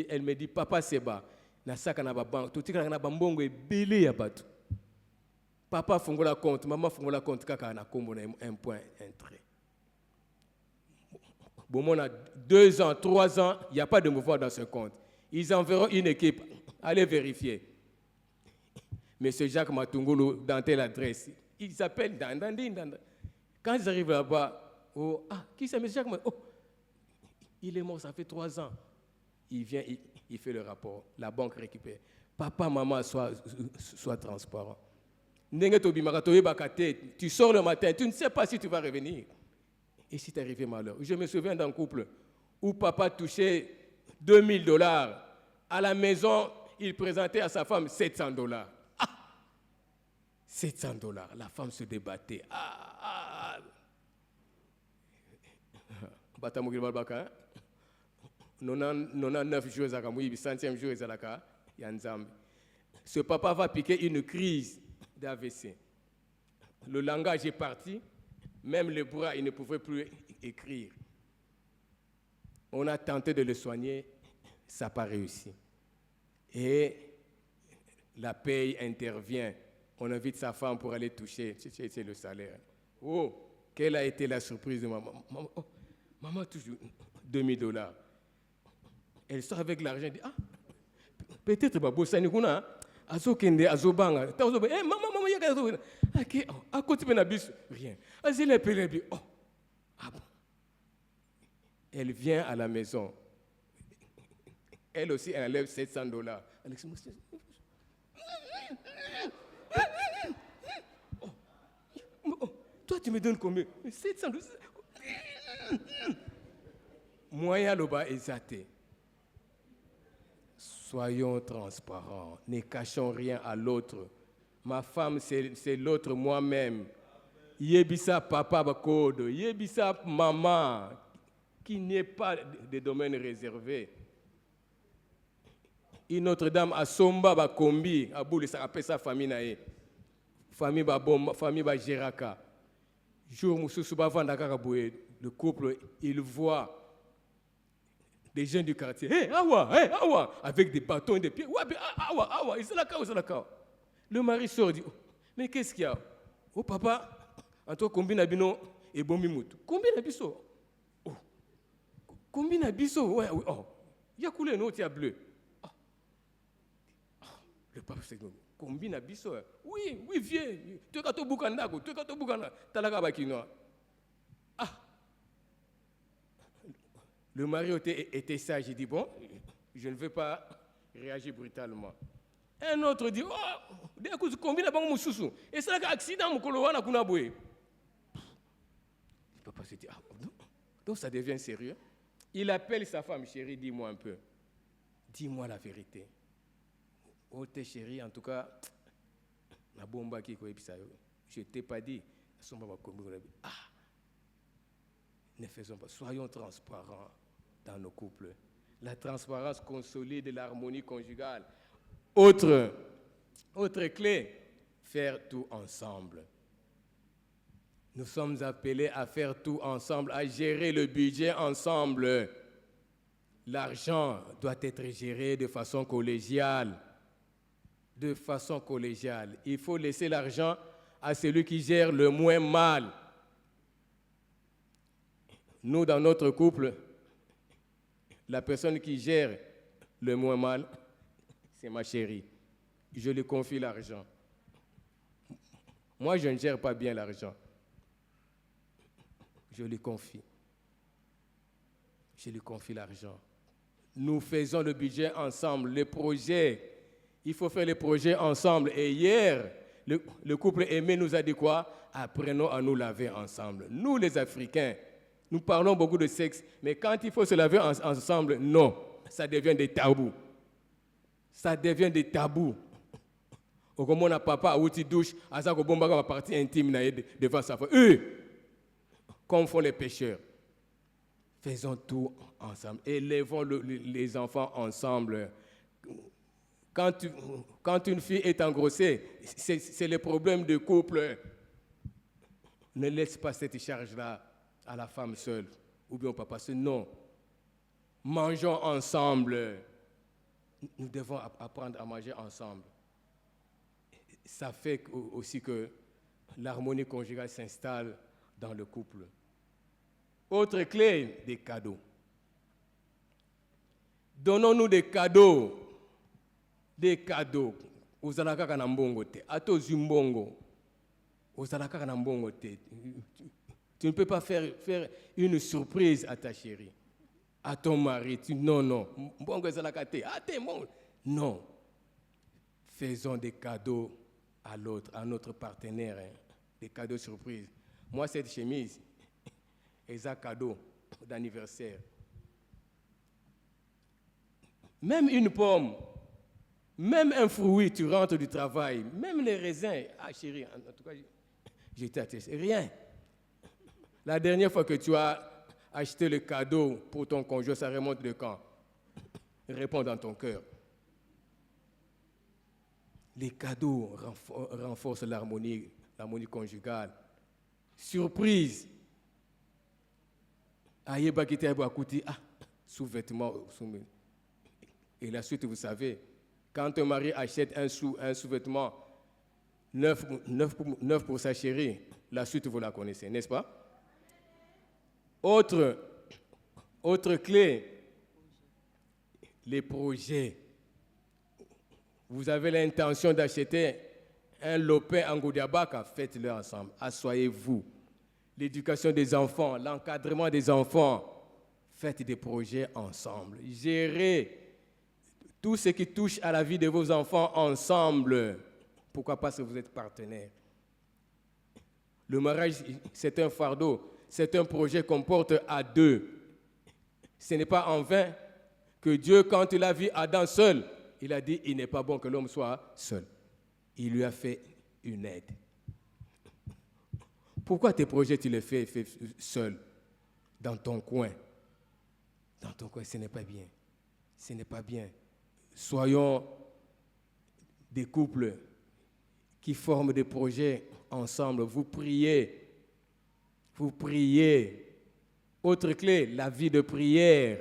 Elle me dit, papa Seba, nasaka na banque, tout tika na bambongo e belé ya batu. Papa fongola compte, maman fongola compte kaka na kombo na un point, un trait. Bon, on a 2 ans, 3 ans, il n'y a pas de mouvement dans ce compte. Ils enverront une équipe. Allez vérifier. Monsieur Jacques Matungulu, dans telle adresse, il s'appelle Dandandin. Quand ils arrivent là-bas, qui c'est Monsieur Jacques Matungulu? Il est mort, ça fait 3 ans. Il vient, il fait le rapport. La banque récupère. Papa, maman, sois transparent. Tu sors le matin, tu ne sais pas si tu vas revenir. Et si t'es arrivé malheur. Je me souviens d'un couple où papa touchait $2000. À la maison, il présentait à sa femme $700. $700. La femme se débattait. 99 jours, 100e jour, ce papa va piquer une crise d'AVC. Le langage est parti. Même le bras, il ne pouvait plus écrire. On a tenté de le soigner, ça n'a pas réussi. Et la paye intervient. On invite sa femme pour aller toucher le salaire. Oh, quelle a été la surprise de maman. Maman touche $2000. Elle sort avec l'argent et dit, peut-être que c'est un azokende azobanga maman yaka azobanga à côté de la bus rien azile pelebi bon Elle vient à la maison. Elle aussi, elle enlève $700. Alex, toi, tu me donnes combien? $700. Moyen loba exaté. Soyons transparents. Ne cachons rien à l'autre. Ma femme, c'est l'autre moi-même. Yebisa papa bakodo. Yebisa maman. Qui n'est pas de domaine réservé. Une autre dame à Somba bakombi. À Boule, ça appelle sa famille nae. Famille babomba, famille bajeraka. Jour Moussou Bavandaka, le couple, il voit des jeunes du quartier. Hey, awa, avec des bâtons et des pieds. Awa, Isalaka. Le mari sort et dit, mais qu'est-ce qu'il y a? Oh papa, Anto combien d'abino et bombi moutou. Combien d'abisso? Oh, combien d'abisso? Ouais, oui, oh. Il y a coulé un autre, il y a bleu. Oh. Le papa s'est dit, combien d'abisso? Oui, viens. Tu es quand tu es Talaka bakinoa. Ah. Le mari était sage, il dit, bon, je ne veux pas réagir brutalement. Un autre dit, oh, dès que tu combines avec mon soussou, et c'est un accident, mon coloana kuna boué. Le papa se dit, ah, donc ça devient sérieux. Il appelle sa femme, chérie, dis-moi un peu. Dis-moi la vérité. Oh, t'es chérie, en tout cas, la bomba qui est je ne t'ai pas dit. Ah, ne faisons pas, soyons transparents dans nos couples. La transparence consolide l'harmonie conjugale. Autre clé, faire tout ensemble. Nous sommes appelés à faire tout ensemble, à gérer le budget ensemble. L'argent doit être géré de façon collégiale. Il faut laisser l'argent à celui qui gère le moins mal. Nous, dans notre couple, la personne qui gère le moins mal, c'est ma chérie. Je lui confie l'argent. Moi, je ne gère pas bien l'argent. Je lui confie l'argent. Nous faisons le budget ensemble, les projets. Il faut faire les projets ensemble. Et hier, le couple aimé nous a dit quoi? Apprenons à nous laver ensemble. Nous, les Africains, nous parlons beaucoup de sexe, mais quand il faut se laver ensemble, non, ça devient des tabous. Au moment où papa a outil douche, à ça que bomba va partie intime devant sa femme. Eux, comme font les pécheurs. Faisons tout ensemble. Élevons les enfants ensemble. Quand une fille est engrossée, c'est le problème de couple. Ne laisse pas cette charge-là à la femme seule ou bien au papa seul. Non. Mangeons ensemble. Nous devons apprendre à manger ensemble. Ça fait aussi que l'harmonie conjugale s'installe dans le couple. Autre clé, des cadeaux. Donnons-nous des cadeaux. Des cadeaux. Ozalaka kana mbongo te. Ato zumbongo. Ozalaka kana mbongo te. Tu ne peux pas faire une surprise à ta chérie, à ton mari. Non. Mbongo ozalaka te. Ate mbongo. Non. Faisons des cadeaux à l'autre, à notre partenaire. Des cadeaux surprises. Moi, cette chemise, est un cadeau d'anniversaire. Même une pomme, même un fruit, tu rentres du travail, même les raisins. Ah chérie, en tout cas, je t'atteste. Rien. La dernière fois que tu as acheté le cadeau pour ton conjoint, ça remonte de quand? Réponds dans ton cœur. Les cadeaux renforcent l'harmonie conjugale. Surprise. Sous-vêtement. Et la suite, vous savez, quand un mari achète un sous-vêtement neuf pour sa chérie, la suite, vous la connaissez, n'est-ce pas? Autre clé, les projets. Vous avez l'intention d'acheter un lopin en Goudiabaka, faites-le ensemble, asseyez-vous. L'éducation des enfants, l'encadrement des enfants, Faites des projets ensemble. Gérez tout ce qui touche à la vie de vos enfants ensemble. Pourquoi? Parce que vous êtes partenaires. Le mariage, c'est un fardeau. C'est un projet qu'on porte à deux. Ce n'est pas en vain que Dieu, quand il a vu Adam seul, il a dit, il n'est pas bon que l'homme soit seul. Il lui a fait une aide. Pourquoi tes projets, tu les fais seul, dans ton coin? Dans ton coin, ce n'est pas bien. Ce n'est pas bien. Soyons des couples qui forment des projets ensemble. Vous priez. Vous priez. Autre clé, la vie de prière.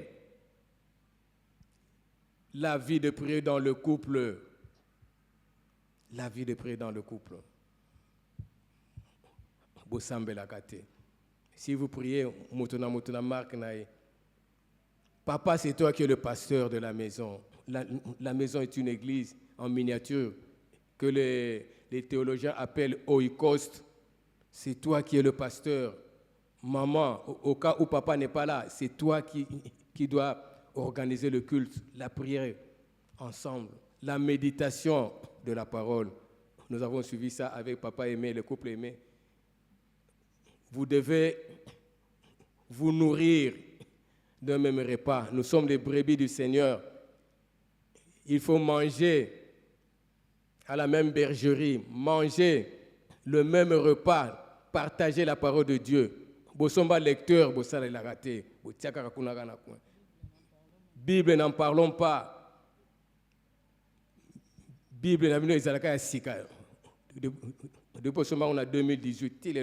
La vie de prière dans le couple. La vie de prière dans le couple. Si vous priez, Papa, c'est toi qui es le pasteur de la maison. La maison est une église en miniature que les théologiens appellent oikos. C'est toi qui es le pasteur. Maman, au cas où papa n'est pas là, c'est toi qui dois organiser le culte, la prière ensemble, la méditation de la parole. Nous avons suivi ça avec papa Aimé, le couple Aimé. Vous devez vous nourrir d'un même repas. Nous sommes les brebis du Seigneur. Il faut manger à la même bergerie, manger le même repas, partager la parole de Dieu. Bosomba lecteur, bossala il a raté. Bible, n'en parlons pas. Bible, n'en parlons pas. Depuis on a 2018,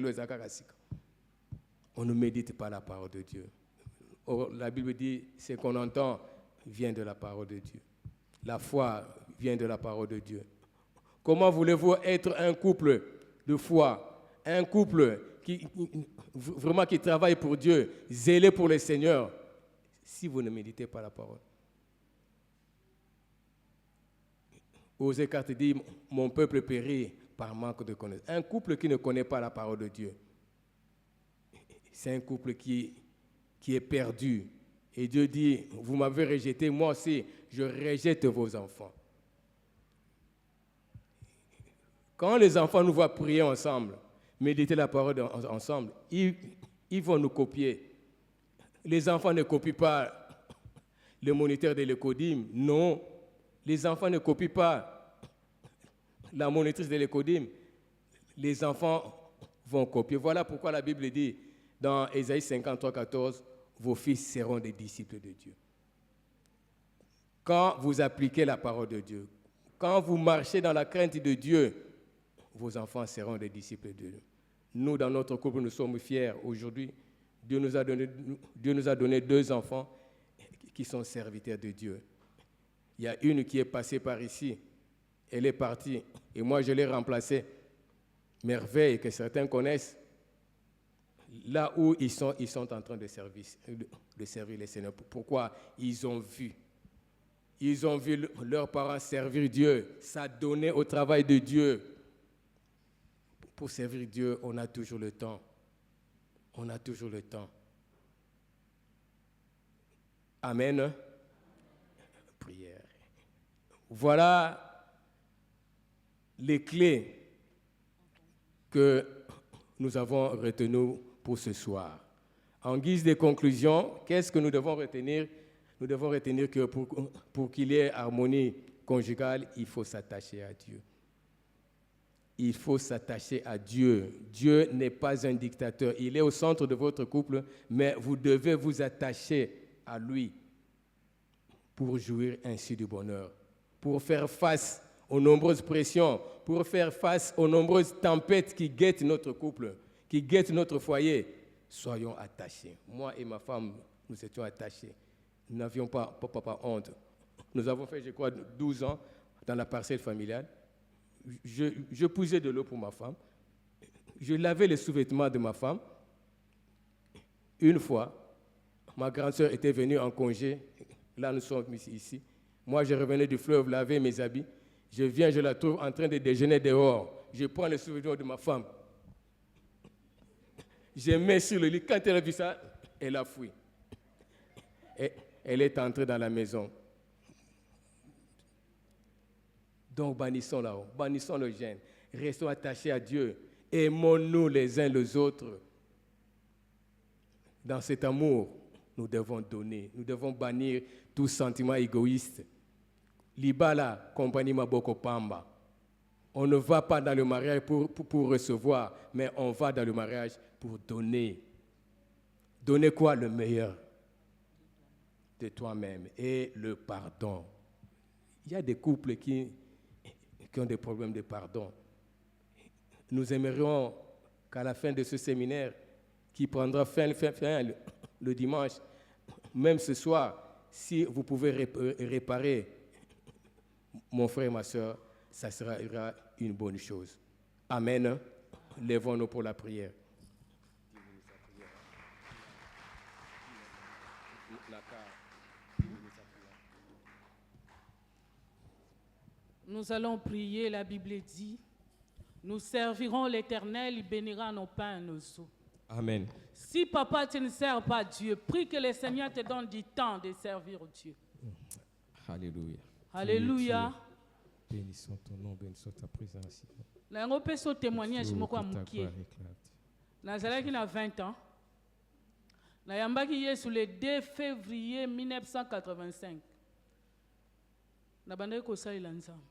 on ne médite pas la parole de Dieu. Or, la Bible dit, ce qu'on entend vient de la parole de Dieu. La foi vient de la parole de Dieu. Comment voulez-vous être un couple de foi, un couple qui travaille pour Dieu, zélé pour le Seigneur, si vous ne méditez pas la parole? Osée 4 dit, mon peuple périt par manque de connaissance. Un couple qui ne connaît pas la parole de Dieu, c'est un couple qui est perdu. Et Dieu dit, vous m'avez rejeté, moi aussi, je rejette vos enfants. Quand les enfants nous voient prier ensemble, méditer la parole ensemble, ils vont nous copier. Les enfants ne copient pas le moniteur de l'écodim. Non, les enfants ne copient pas la monitrice de l'écodim. Les enfants vont copier. Voilà pourquoi la Bible dit dans Ésaïe 53, 14, vos fils seront des disciples de Dieu. Quand vous appliquez la parole de Dieu, quand vous marchez dans la crainte de Dieu, vos enfants seront des disciples de Dieu. Nous, dans notre couple, nous sommes fiers. Aujourd'hui, Dieu nous a donné 2 enfants qui sont serviteurs de Dieu. Il y a une qui est passée par ici. Elle est partie. Et moi, je l'ai remplacée. Merveille, que certains connaissent. Là où ils sont en train de servir les Seigneurs. Pourquoi? Ils ont vu. Ils ont vu leurs parents servir Dieu, s'adonner au travail de Dieu. Pour servir Dieu, on a toujours le temps. On a toujours le temps. Amen. Prière. Voilà les clés que nous avons retenues pour ce soir. En guise de conclusion, qu'est-ce que nous devons retenir? Nous devons retenir que pour qu'il y ait harmonie conjugale, il faut s'attacher à Dieu. Il faut s'attacher à Dieu. Dieu n'est pas un dictateur. Il est au centre de votre couple, mais vous devez vous attacher à lui pour jouir ainsi du bonheur, pour faire face aux nombreuses pressions, pour faire face aux nombreuses tempêtes qui guettent notre couple, qui guettent notre foyer. Soyons attachés. Moi et ma femme, nous étions attachés. Nous n'avions pas honte. Nous avons fait, je crois, 12 ans dans la parcelle familiale. Je puisais de l'eau pour ma femme. Je lavais les sous-vêtements de ma femme. Une fois, ma grande sœur était venue en congé. Là, nous sommes ici. Moi, je revenais du fleuve laver mes habits. Je viens, je la trouve en train de déjeuner dehors. Je prends les sous-vêtements de ma femme. Je mets sur le lit. Quand elle a vu ça, elle a fui. elle est entrée dans la maison. Donc bannissons là-haut, bannissons le gêne, restons attachés à Dieu, aimons-nous les uns les autres. Dans cet amour, nous devons donner, nous devons bannir tout sentiment égoïste. Libala, compagnie Maboko Pamba. On ne va pas dans le mariage pour recevoir, mais on va dans le mariage pour donner. Donner quoi? Le meilleur de toi-même et le pardon. Il y a des couples qui ont des problèmes de pardon. Nous aimerions qu'à la fin de ce séminaire, qui prendra fin le dimanche, même ce soir, si vous pouvez réparer mon frère et ma soeur, ça sera une bonne chose. Amen. Lèvons-nous pour la prière. Nous allons prier, la Bible dit, nous servirons l'Éternel, il bénira nos pains et nos eaux. Amen. Si papa, tu ne sers pas Dieu, prie que le Seigneur te donne du temps de servir Dieu. Alléluia. Alléluia. Bénissons ton nom, bénissons ta présence. Nango peso témoignage moko ya mukie. Nazalaki na 20 ans. Nayambaki Yesu le 2 février 1985. Nabandaki kosalela Nzambe.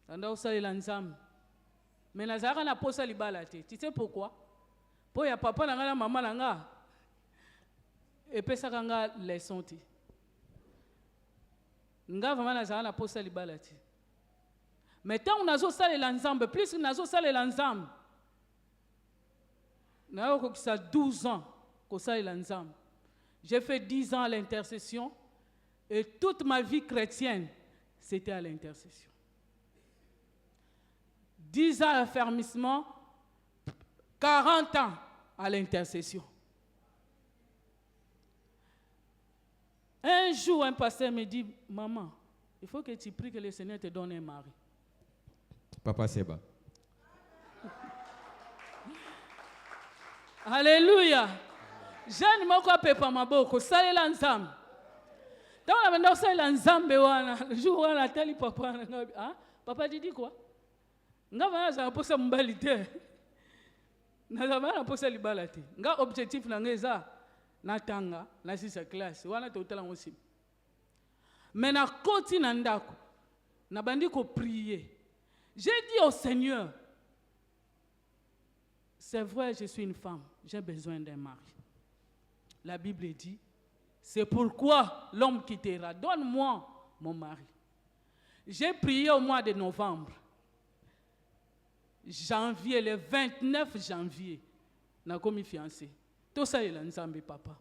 Nanda kosalela Nzambe. Mais nazalaka na posa libala te. Tu sais pourquoi? Po ya papa na nga na mama na nga. Epesaka nga leçon te. Nga vraiment nazalaka na posa libala te. Mais tant que nazo salela Nzambe, plus que nazo salela Nzambe. Nayo kokisa 12 ans kosalela Nzambe. J'ai fait 10 ans à l'intercession et toute ma vie chrétienne, c'était à l'intercession. 10 ans à l'affermissement, 40 ans à l'intercession. Un jour, un pasteur me dit, maman, il faut que tu pries que le Seigneur te donne un mari. Papa Seba. Alléluia. Jeanne moko pepa maboko, salela Nzambe. Dans la bande salela Nzambe wana, le jour wana tali papa na ah, papa dit quoi? Nga wana za posa mbali te. Na za wana posa libala te. Nga objectif na ngeza na tanga na sisa classe wana to tala ngosi. Mais na koti na ndako. Na bandi ko prier. J'ai dit au Seigneur, c'est vrai, je suis une femme, j'ai besoin d'un mari. La Bible dit, c'est pourquoi l'homme quittera. Donne-moi mon mari. J'ai prié au mois de novembre. Janvier, le 29 janvier, n'a commis fiancé. Tout ça est là, Nzambe papa.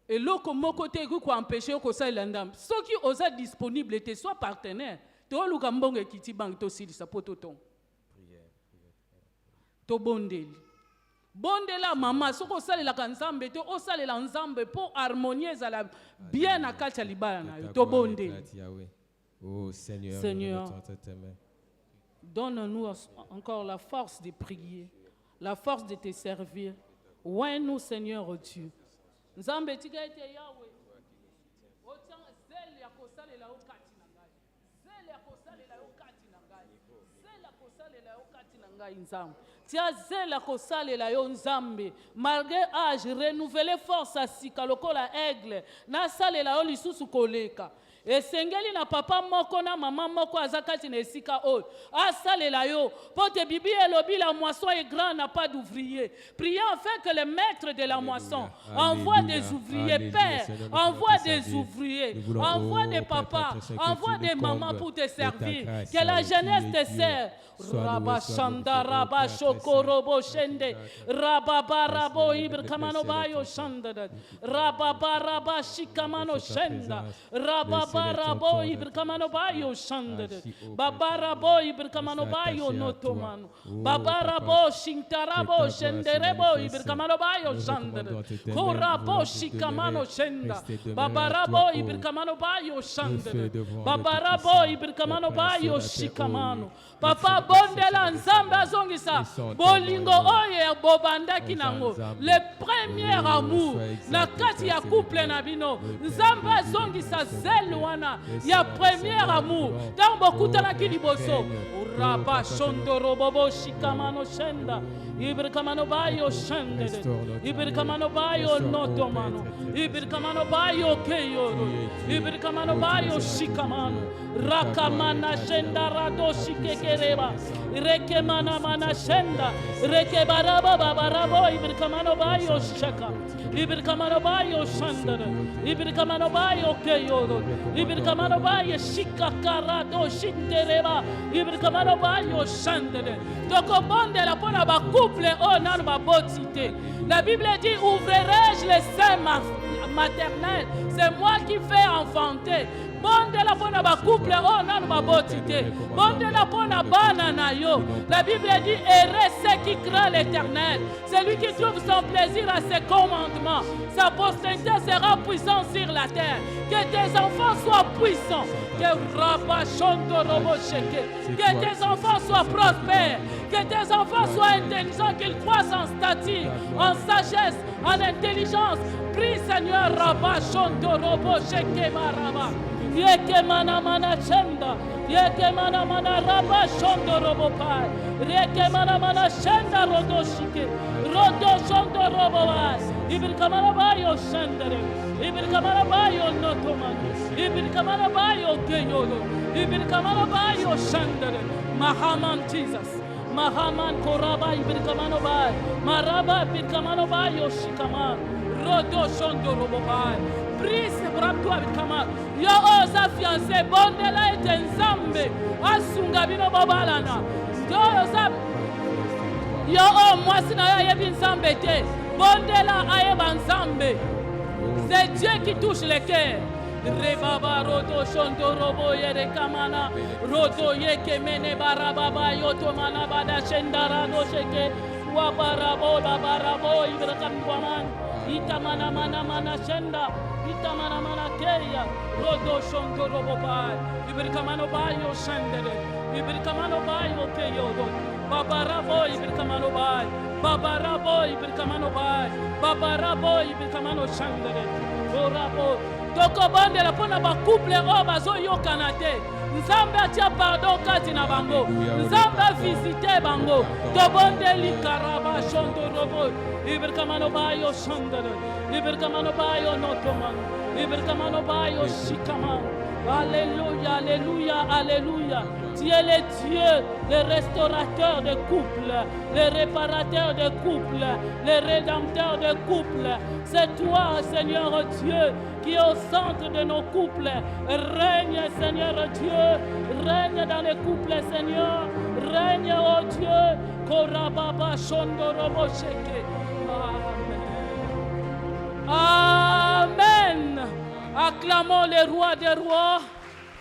Et là, comme mon côté, quoi empêcher que ça est là, ceux qui osent disponible étaient soit partenaires. To luka mbonge kiti bang to sili sapoto ton. To bondeli. Bondela mama soko sale la kanzambe to o sale la nzambe pour harmoniser la bien à kacha libala na to bondeli. Oh Seigneur, Seigneur, donne-nous encore la force de prier, la force de te servir. Ouais nous Seigneur Dieu. Nzambe tika ete Yahweh. Otang zel ya ko sale la okati. Tia zela kosalela yo Nzambe malgré âge renouveler force à sika lokola aigle na salela yo lisusu koleka esengeli na papa moko na mama moko azakati na esika oyo asalela yo pote bibi elobi la moisson est grande n'a pas d'ouvrier. Priez afin que le maître de la moisson envoie des ouvriers. Père, envoie des ouvriers, envoie des papas, envoie des mamans pour te servir, que la jeunesse te serve. Rabba Shanda, Rabba Shokorobo Shende, Rabba Barabo Ibrakamano Bayo Shanda, Rabba Baraba Shikamano Shenda, Rabba Babarabo Ibrikamano Bayo Shandere. Babarabo Ibrikamano Bayo Notomano. Babarabo Shintarabo Shenderebo Ibrikamano Bayo Shandere. Korabo Shikamano Shenda. Babarabo Ibrikamano Bayo Shandere. Babarabo Ibrikamano Bayo Shikamano. Papa Bondela Nzambe Azongisa. Bolingo Oye Bobanda Kinango. Le premier amour. Na kati ya couple na bino. Nzambe Azongisa Zelwana. Ya premier amour. Tambo kutana kiliboso. Uraba Shondoro Bobo Shikamano Shenda. Ibrikamano Bayo Shandere. Ibrikamano Bayo Notomano. Ibrikamano Bayo Keyoro. Ibrikamano Bayo Shikamano. Rakamana Shenda Rado Shikekereba. Rekemana Mana Shenda. Rekebaraba Babarabo. Ibrikamano Bayo Shaka. Ibrikamano Bayo Shandere. Ibrikamano Bayo Keyoro. Ibrikamano Bayo Shikakarado Shintereba. Ibrikamano Bayo Shandere. Toko bonde la pona ba couple oh nan ma botité. La Bible dit ouvrirai-je les seins maternels. C'est moi qui fais enfanter. Bonde la pona ba couple oh nan ma botité. Bonde la pona bana na yo. La Bible dit heureux ceux qui craignent l'Éternel. Celui qui trouve son plaisir à ses commandements. Sa postérité sera puissante sur la terre. Que tes enfants soient puissants. Que tes enfants soient prospères. Que tes enfants soient intelligents, qu'ils croissent en stature, en sagesse, en intelligence. Prie Seigneur, Rabba Shondorobo Shekema Rabba. Yeke mana mana chenda. Yeke mana mana Rabba Shondorobo Pai. Yeke mana mana chenda Rodo Shike. Rodo Shondorobo Pai. Ibirkamana Bayo Shendere. Ibirkamana Bayo Notomano. Ibirkamana Bayo Keyolo. Ibirkamana Bayo Shendere. Mahaman Jesus. Mahaman Koraba Ibirkamano Bai. Maraba Ibirkamano Bayo Shikaman. Rodo Shondorobo Bai. Prise Brabto Ibirkaman. Yo osa fiancé Bondela et Nzambe. Asunga bino babalana. Yo osa. Yo o mwasi na ya yebi Nzambe te. Bondela ayeba Nzambe. C'est Dieu qui touche les cœurs. Rebaba rodo shondorobo yere kamana rodo yeke mene barababa yotomana bada shendara do sheke wabarabo babarabo ibrakam itamana mana mana shenda itamana mana keya rodo shondorobo bai ibrakamano bayo shendere ibrakamano bayo keyodo babarabo ibrakamano bai babarabo ibrakamano bai babarabo ibrakamano shendere orabo Toko bande la pona ba couple o bazo yokana te. Nzambe atia pardon kati na bango. Nzambe visite bango. To bonde li karaba shondo robo. Iberkamano bayo shandere. Iberkamano bayo notomano. Iberkamano bayo shikamano. Alléluia, alléluia, alléluia. Tu es le Dieu, le restaurateur de couples, le réparateur de couples, le rédempteur de couples. C'est toi, Seigneur Dieu, qui est au centre de nos couples. Règne, Seigneur Dieu, règne dans les couples, Seigneur. Règne, oh Dieu. Korababa shondorobo sheke. Amen. Amen. Acclamons le roi des rois,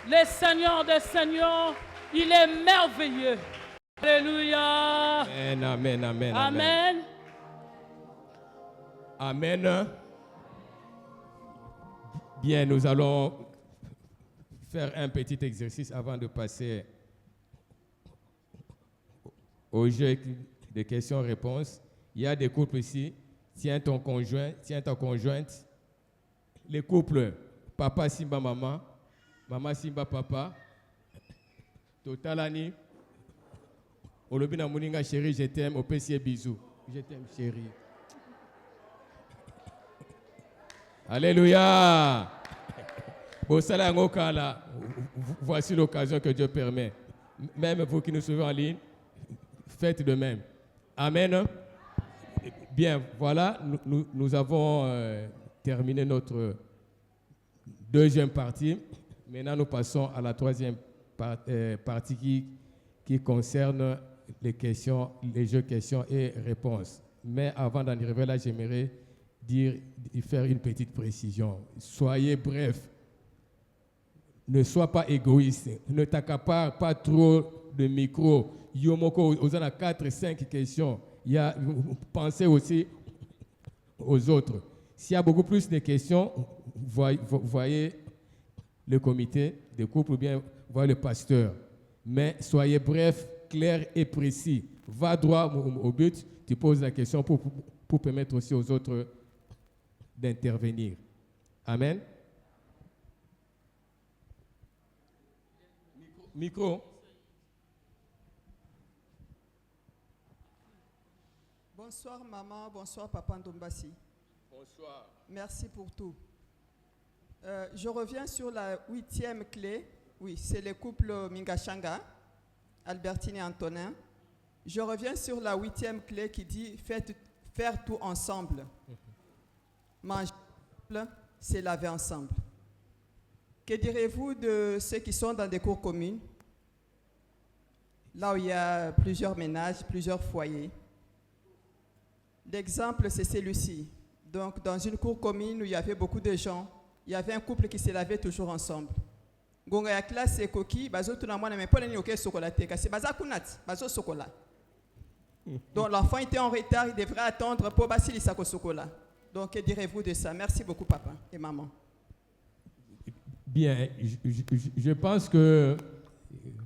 le Seigneur des seigneurs. Il est merveilleux. Alléluia. Amen, amen, amen. Amen. Amen. Bien, nous allons faire un petit exercice avant de passer au jeu de questions-réponses. Il y a des couples ici. Tiens ton conjoint, tiens ta conjointe. Les couples, papa Simba maman, maman Simba papa. Totalani. Olobina Mouninga chérie, je t'aime. Au PC bisous. Je t'aime chérie. Alléluia. Voici l'occasion que Dieu permet. Même vous qui nous suivez en ligne, faites de même. Amen. Bien, voilà, nous avons terminé notre deuxième partie. Maintenant, nous passons à la troisième partie qui concerne les jeux questions et réponses. Mais avant d'en arriver là, j'aimerais faire une petite précision. Soyez bref. ne sois pas égoïste. Ne t'accapare pas trop de micro. Yomoko, vous avez 4, 5 questions. Pensez aussi aux autres. S'il y a beaucoup plus de questions, voyez le comité de couple ou bien voyez le pasteur. Mais soyez bref, clair et précis. Va droit au but. Tu poses la question pour permettre aussi aux autres d'intervenir. Amen. Micro. Bonsoir maman, bonsoir papa Ndombasi. Bonsoir. Merci pour tout. Je reviens sur la 8e clé. Oui, c'est le couple Mingashanga, Albertine et Antonin. Je reviens sur la 8e clé qui dit faire tout ensemble. Manger ensemble, c'est laver ensemble. Que direz-vous de ceux qui sont dans des cours communes, là où il y a plusieurs ménages, plusieurs foyers? L'exemple, c'est celui-ci. Donc, dans une cour commune où il y avait beaucoup de gens, il y avait un couple qui se lavait toujours ensemble. Gonga ya classe et coquille, bazo tout na moi mais pas ni chocolat kasi baza kunat, bazo chocolat. Donc l'enfant était en retard, il devrait attendre pour basili sako chocolat. Donc que direz-vous de ça? Merci beaucoup papa et maman. Bien, je pense que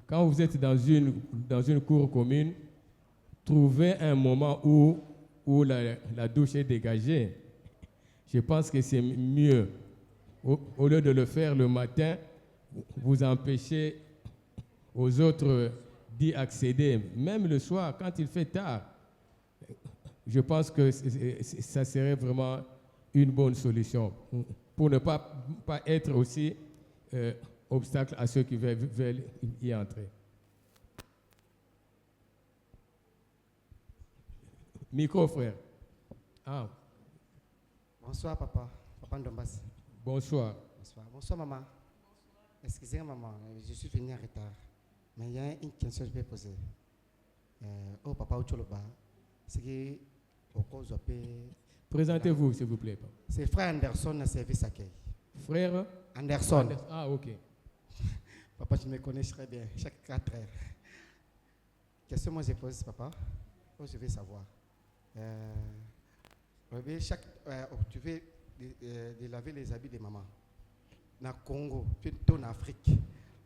quand vous êtes dans une cour commune, trouvez un moment où la douche est dégagée. Je pense que c'est mieux. Au lieu de le faire le matin, vous empêchez aux autres d'y accéder. Même le soir, quand il fait tard, je pense que ça serait vraiment une bonne solution pour ne pas être aussi obstacle à ceux qui veulent y entrer. Micro, frère. Ah. Bonsoir, papa. Papa Ndombasi. Bonsoir. Bonsoir. Bonsoir, maman. Excusez-moi, maman, je suis venu en retard. Mais il y a une question que je vais poser. Oh, papa Ucholoba, c'est que au cause de Présentez-vous, s'il vous plaît. c'est frère Anderson à service accueil. Frère Anderson. Ah, ok. Papa, tu me connais très bien, chaque 4 heures. Question que moi je pose, papa, je vais savoir. Tu veux de laver les habits de maman. Dans le Congo, tu es en Afrique,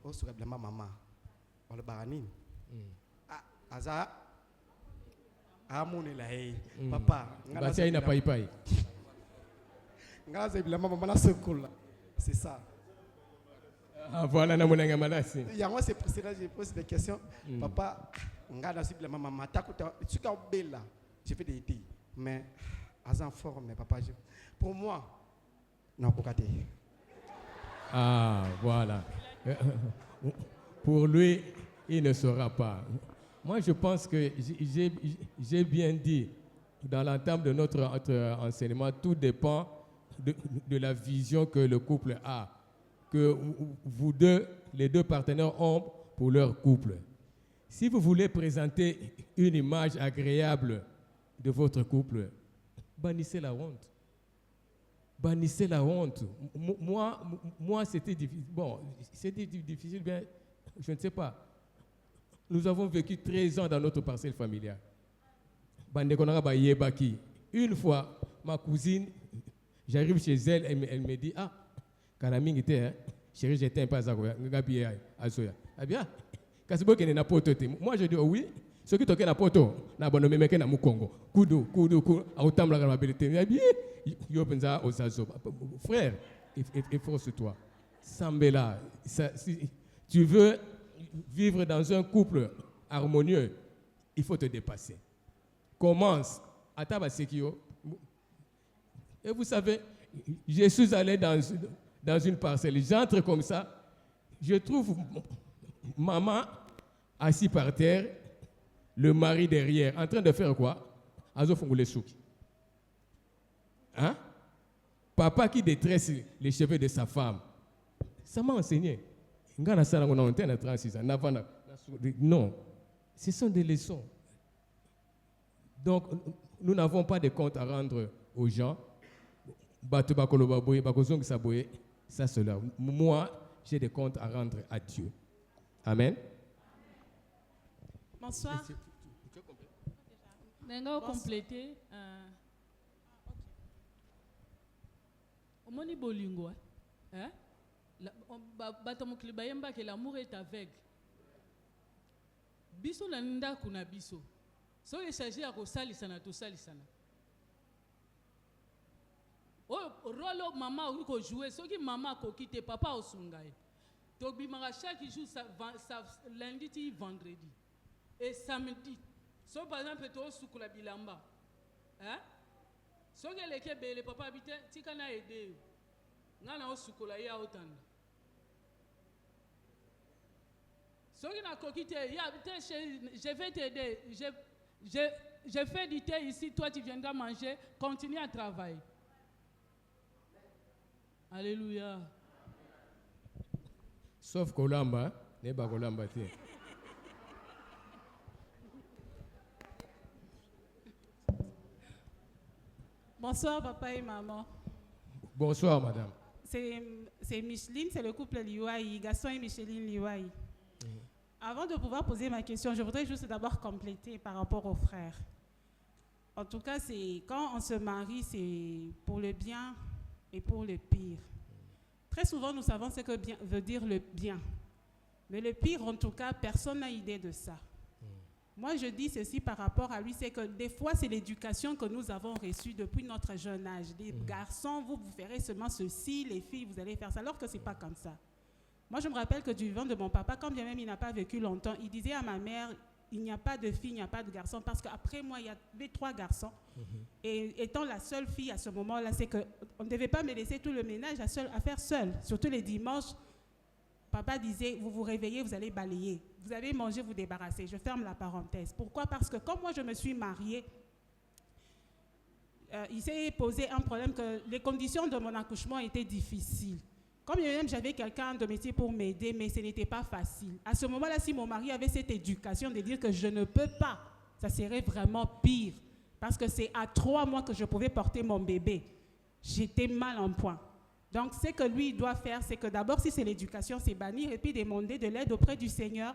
on se rappelle ma maman. On le baranine. Aza, amone la hey, papa. Batia ina pai pai. Ngaza bila maman na sekola. C'est ça. Ah voilà na monanga malasi. Il y a moi c'est pour cela que je pose des questions. Papa, ngaza sibila maman matakuta, tu ka bella. Je fais des idées, mais aza en forme, papa. Pour moi, non kokate. Ah, voilà. Pour lui, il ne saura pas. Moi, je pense que j'ai bien dit dans l'entame de notre enseignement, tout dépend de la vision que le couple a, que vous deux, les deux partenaires ont pour leur couple. Si vous voulez présenter une image agréable de votre couple, bannissez la honte. Bannissez la honte. Moi c'était difficile. Bon, c'était difficile, bien, je ne sais pas. Nous avons vécu 13 ans dans notre parcelle familiale. Une fois, ma cousine, j'arrive chez elle, elle me dit, ah, Kanaming était, chérie, j'étais un peu à Zoya. Ah bien, moi je dis, oh oui, ceux qui toquent la poto, na bonne meme na mukongo, kudu, autant la gravité. Frère, il faut sur toi. Sambela, si tu veux vivre dans un couple harmonieux, il faut te dépasser. Commence à Tabasekio. Et vous savez, je suis allé dans une parcelle, j'entre comme ça, je trouve maman assise par terre, le mari derrière, en train de faire quoi? Hein? Papa qui détresse les cheveux de sa femme. Ça m'a enseigné. Non, ce sont des leçons. Donc, nous n'avons pas de compte à rendre aux gens. Ça, c'est là. Moi, j'ai des comptes à rendre à Dieu. Amen. Bonsoir. Nenga compléter. Omoni bolingo. Hein? Batamokili bayemba que l'amour est aveugle. Biso na nda kuna biso. So il s'agit à kosalisana to salisana. Oh rolo maman ou ko jouer so ki maman ko quitter papa o sungaye. To bimaka chaque jour lundi ti vendredi et samedi. So par exemple to sukula bilamba. Hein? So que le papa habite tikana aider. Ngana o sukula ya otanda. So que na kokite ya je vais t'aider. Je fais du thé ici, toi tu viendras manger, continue à travailler. Alléluia. Sauf Kolamba, n'est pas Kolamba. Bonsoir, papa et maman. Bonsoir, madame. C'est Micheline, c'est le couple Liwaï, Gaston et Micheline Liwaï. Avant de pouvoir poser ma question, je voudrais juste d'abord compléter par rapport aux frères. En tout cas, quand on se marie, c'est pour le bien et pour le pire. Très souvent, nous savons ce que bien veut dire le bien. Mais le pire, en tout cas, personne n'a idée de ça. Moi, je dis ceci par rapport à lui, c'est que des fois, c'est l'éducation que nous avons reçue depuis notre jeune âge. Les garçons, vous ferez seulement ceci, les filles, vous allez faire ça, alors que ce n'est pas comme ça. Moi, je me rappelle que du vivant de mon papa, quand bien même il n'a pas vécu longtemps, il disait à ma mère, il n'y a pas de fille, il n'y a pas de garçon, parce qu'après moi, il y avait 3 garçons. Et étant la seule fille à ce moment-là, c'est qu'on ne devait pas me laisser tout le ménage à faire seule. Surtout les dimanches, papa disait, vous vous réveillez, vous allez balayer. Vous avez mangé, vous débarrassez. Je ferme la parenthèse. Pourquoi? Parce que comme moi, je me suis mariée, il s'est posé un problème que les conditions de mon accouchement étaient difficiles. Comme même j'avais quelqu'un de métier pour m'aider, mais ce n'était pas facile. À ce moment-là, si mon mari avait cette éducation de dire que je ne peux pas, ça serait vraiment pire. Parce que c'est à 3 mois que je pouvais porter mon bébé. J'étais mal en point. Donc, ce que lui doit faire, c'est que d'abord, si c'est l'éducation, c'est bannir et puis demander de l'aide auprès du Seigneur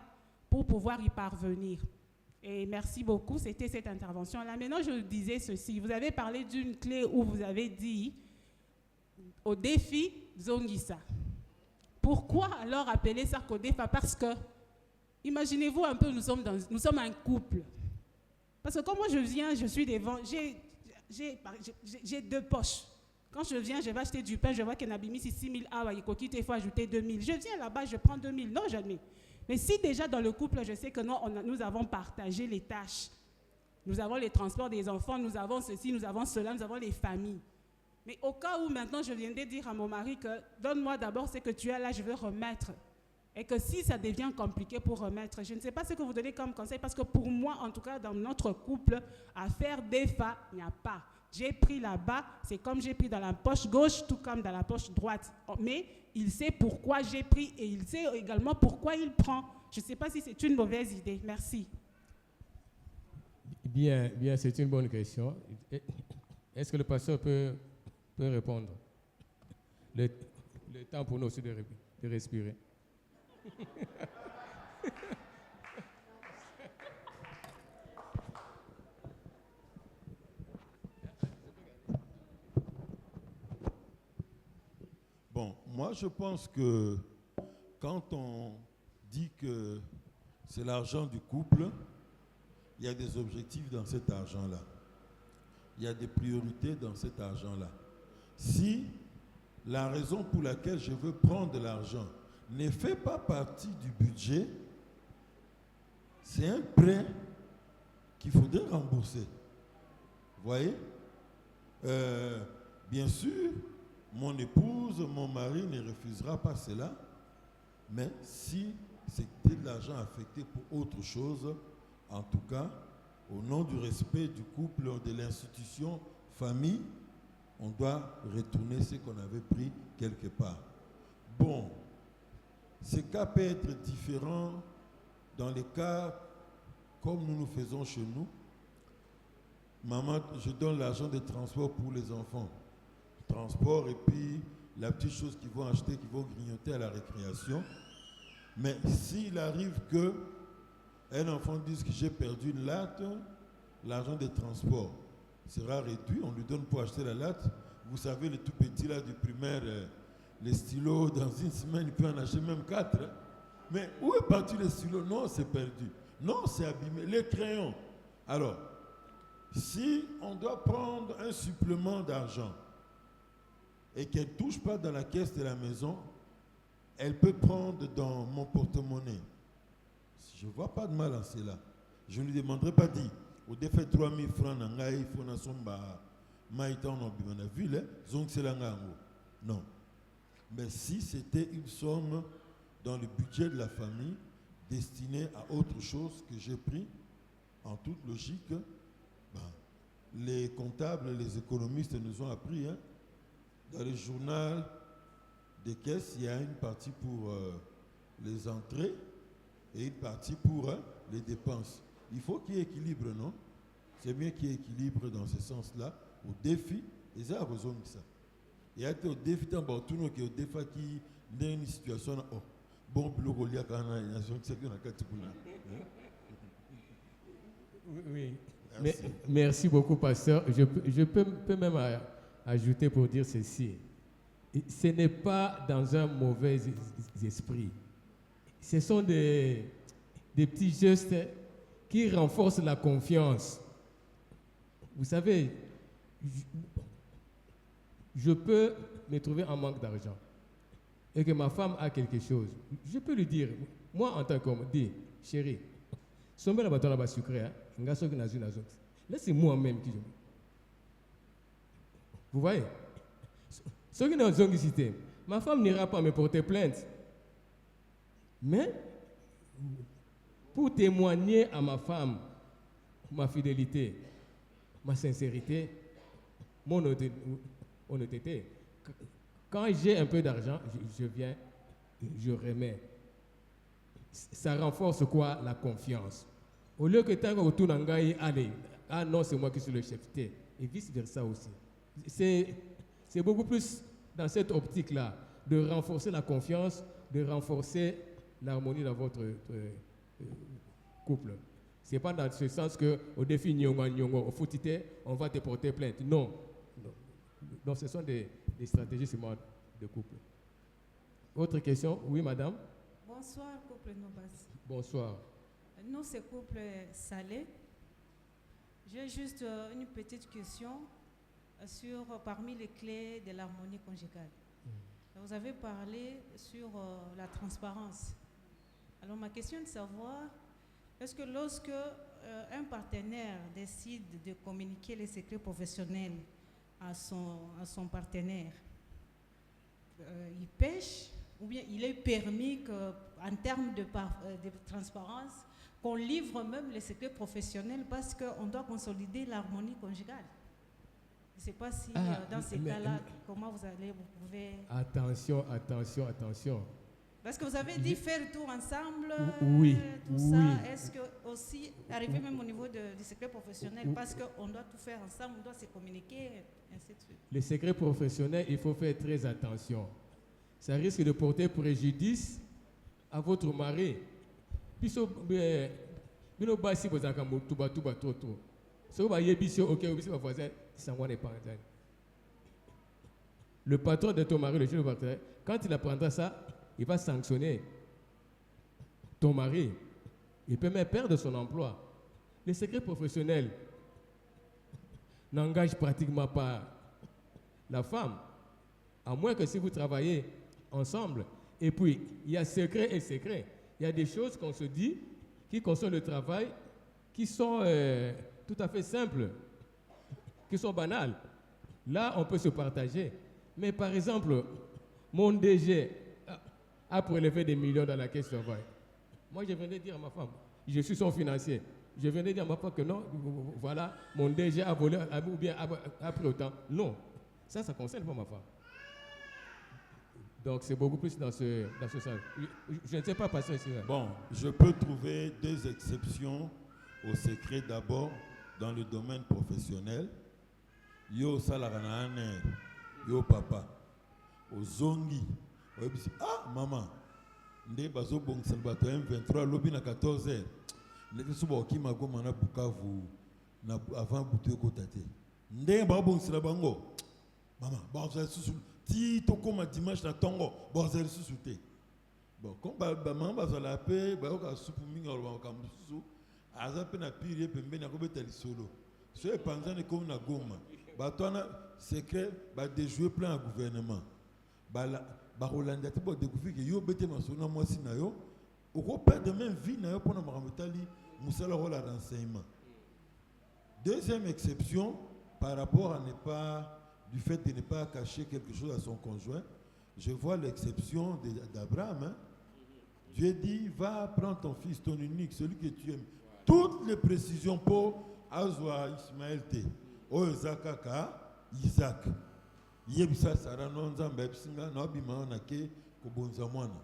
pour pouvoir y parvenir. Et merci beaucoup, c'était cette intervention-là. Maintenant, je disais ceci. Vous avez parlé d'une clé où vous avez dit au défi Zongisa. Pourquoi alors appeler ça Kodefa? Parce que, imaginez-vous un peu, nous sommes un couple. Parce que quand moi je viens, je suis devant, j'ai 2 poches. Quand je viens, je vais acheter du pain, je vois que Nabimi, c'est 6 000 awa, il faut ajouter 2 000. Je viens là-bas, je prends 2 000. Non, jamais. Mais si déjà dans le couple, je sais que nous avons partagé les tâches. Nous avons les transports des enfants, nous avons ceci, nous avons cela, nous avons les familles. Mais au cas où maintenant je viendrais dire à mon mari que donne-moi d'abord ce que tu as là, je veux remettre. Et que si ça devient compliqué pour remettre, je ne sais pas ce que vous donnez comme conseil, parce que pour moi, en tout cas dans notre couple, à faire des fa, il n'y a pas. J'ai pris là-bas, c'est comme j'ai pris dans la poche gauche, tout comme dans la poche droite. Mais il sait pourquoi j'ai pris et il sait également pourquoi il prend. Je ne sais pas si c'est une mauvaise idée. Merci. Bien, c'est une bonne question. Est-ce que le pasteur peut répondre? Le temps pour nous aussi de respirer. Bon, moi je pense que quand on dit que c'est l'argent du couple, il y a des objectifs dans cet argent-là. Il y a des priorités dans cet argent-là. Si la raison pour laquelle je veux prendre de l'argent ne fait pas partie du budget, c'est un prêt qu'il faudrait rembourser. Vous voyez? Bien sûr, mon épouse, mon mari ne refusera pas cela, mais si c'était de l'argent affecté pour autre chose, en tout cas, au nom du respect du couple, de l'institution, famille, on doit retourner ce qu'on avait pris quelque part. Bon, ce cas peut être différent dans les cas comme nous faisons chez nous. Maman, je donne l'argent de transport pour les enfants. Transport et puis la petite chose qu'ils vont acheter, qu'ils vont grignoter à la récréation. Mais s'il arrive que un enfant dise que j'ai perdu une latte, l'argent des transports sera réduit, on lui donne pour acheter la latte. Vous savez, les tout petits là du primaire, les stylos, dans une semaine, il peut en acheter même 4. Hein. Mais où est parti les stylos? Non, c'est perdu. Non, c'est abîmé. Les crayons. Alors, si on doit prendre un supplément d'argent et qu'elle ne touche pas dans la caisse de la maison, elle peut prendre dans mon porte-monnaie. Je ne vois pas de mal en cela. Je ne lui demanderai pas dit, au défait 3 000 francs, il faut que non. Mais si c'était une somme dans le budget de la famille destinée à autre chose que j'ai pris, en toute logique, les comptables, les économistes nous ont appris, hein, dans le journal des caisses, il y a une partie pour les entrées et une partie pour les dépenses. Il faut qu'il y ait équilibre, non? C'est bien qu'il y ait équilibre dans ce sens-là. Au défi, et ça a besoin de ça. Il y a au défi, tout le monde qui est au défi qui est une situation. Oh, bon, le Goliath, oui. Merci beaucoup, pasteur. Je peux même ajouter pour dire ceci. Ce n'est pas dans un mauvais esprit. Ce sont des petits gestes qui renforcent la confiance. Vous savez, je peux me trouver en manque d'argent et que ma femme a quelque chose. Je peux lui dire, moi en tant qu'homme, dis, chérie, son bel abattoir là-bas sucré, hein, là c'est moi-même qui je... Vous voyez? Ceux qui n'ont pas cité, ma femme n'ira pas me porter plainte. Mais, pour témoigner à ma femme ma fidélité, ma sincérité, mon honnêteté, quand j'ai un peu d'argent, je viens, je remets. Ça renforce quoi? La confiance. Au lieu que tant que tout n'engaye, allez, ah non, c'est moi qui suis le chef, et vice-versa aussi. C'est beaucoup plus dans cette optique-là, de renforcer la confiance, de renforcer l'harmonie dans votre couple. Ce n'est pas dans ce sens qu'au défi au footité, on va te porter plainte. Non. Donc ce sont des stratégies seulement de couple. Autre question? Oui, madame? Bonsoir, couple Nobas. Bonsoir. Nous, c'est couple salé. J'ai juste une petite question sur parmi les clés de l'harmonie conjugale. Vous avez parlé sur la transparence. Alors ma question est de savoir, est-ce que lorsque un partenaire décide de communiquer les secrets professionnels à son partenaire, il pêche, ou bien il est permis qu'en termes de transparence, qu'on livre même les secrets professionnels parce qu'on doit consolider l'harmonie conjugale? Je ne sais pas si dans ces cas-là, comment vous pouvez... Attention. Parce que vous avez dit faire tout ensemble, oui, tout ça. Est-ce que aussi arriver même au niveau du secret professionnel, parce qu'on doit tout faire ensemble, on doit se communiquer, ainsi de suite. Les secrets professionnels, il faut faire très attention. Ça risque de porter préjudice à votre mari. Le patron de ton mari, le jeune partenaire, quand il apprendra ça, il va sanctionner ton mari. Il peut même perdre son emploi. Les secrets professionnels n'engagent pratiquement pas la femme, à moins que si vous travaillez ensemble. Et puis, il y a secret et secret. Il y a des choses qu'on se dit qui concernent le travail, qui sont tout à fait simples, qui sont banales. Là, on peut se partager. Mais par exemple, mon DG a prélevé des millions dans la caisse de travail. Moi, je venais dire à ma femme, je suis son financier. Je venais dire à ma femme que non, voilà, mon DG a volé, ou bien a pris autant. Non, ça concerne pas ma femme. Donc, c'est beaucoup plus dans ce sens. Je ne sais pas passer ici. Bon, je peux trouver deux exceptions au secret. D'abord, dans le domaine professionnel, yo salaranane, yo papa. ozongi oyebisi ah maman nde bazobongisela bato ya M23 lobi na 14h ndenge so bakokima goma na Bukavu na avant butu ekota te ndenge bakobongisela bango mama bazala lisusu ti tokóma dimanche na ntongo bazala lisusu te bon comme bamama bazala mpe bayoka supu mingi aloba makambo lisusu aza mpe na pire ye pembeni akobeta lisolo so epanzani ekomi na Goma bato wana secret badejouer plein ya gouvernement bakolanda te bodécouvrir ke yo bete masolo na mwasi na yo okoperdre même vie na yo mpona makambo etali mosala rôle ya renseignement. Deuxième exception par rapport à ne pas du fait de ne pas cacher quelque chose à son conjoint, je vois l'exception d'Abraham. Hein? Dieu dit, va prendre ton fils, ton unique, celui que tu aimes. Toutes les précisions pour Azwa Ismaël T. O Isaac, Isaac. Yebisa Sarah Nonzamba Epsinga, Nobima Nake, Kobonza Mwana.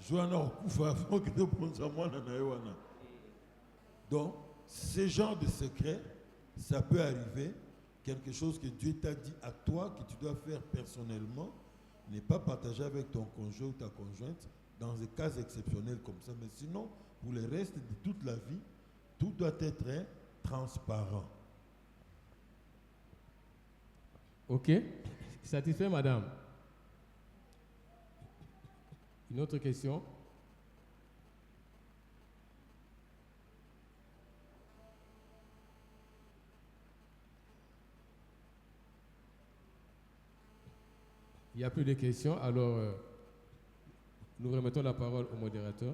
Joana Okufa, faut que tu bonza Mwana na Yoana. Donc, ce genre de secret, ça peut arriver. Quelque chose que Dieu t'a dit à toi, que tu dois faire personnellement, n'est pas partagé avec ton conjoint ou ta conjointe dans des cas exceptionnels comme ça. Mais sinon, pour le reste de toute la vie, tout doit être transparent. Ok. Satisfait, madame? Une autre question? Il n'y a plus de questions, alors nous remettons la parole au modérateur.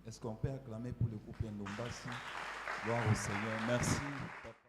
Est-ce qu'on peut acclamer pour le couple Ndombasi? Gloire au Seigneur. Merci, papa.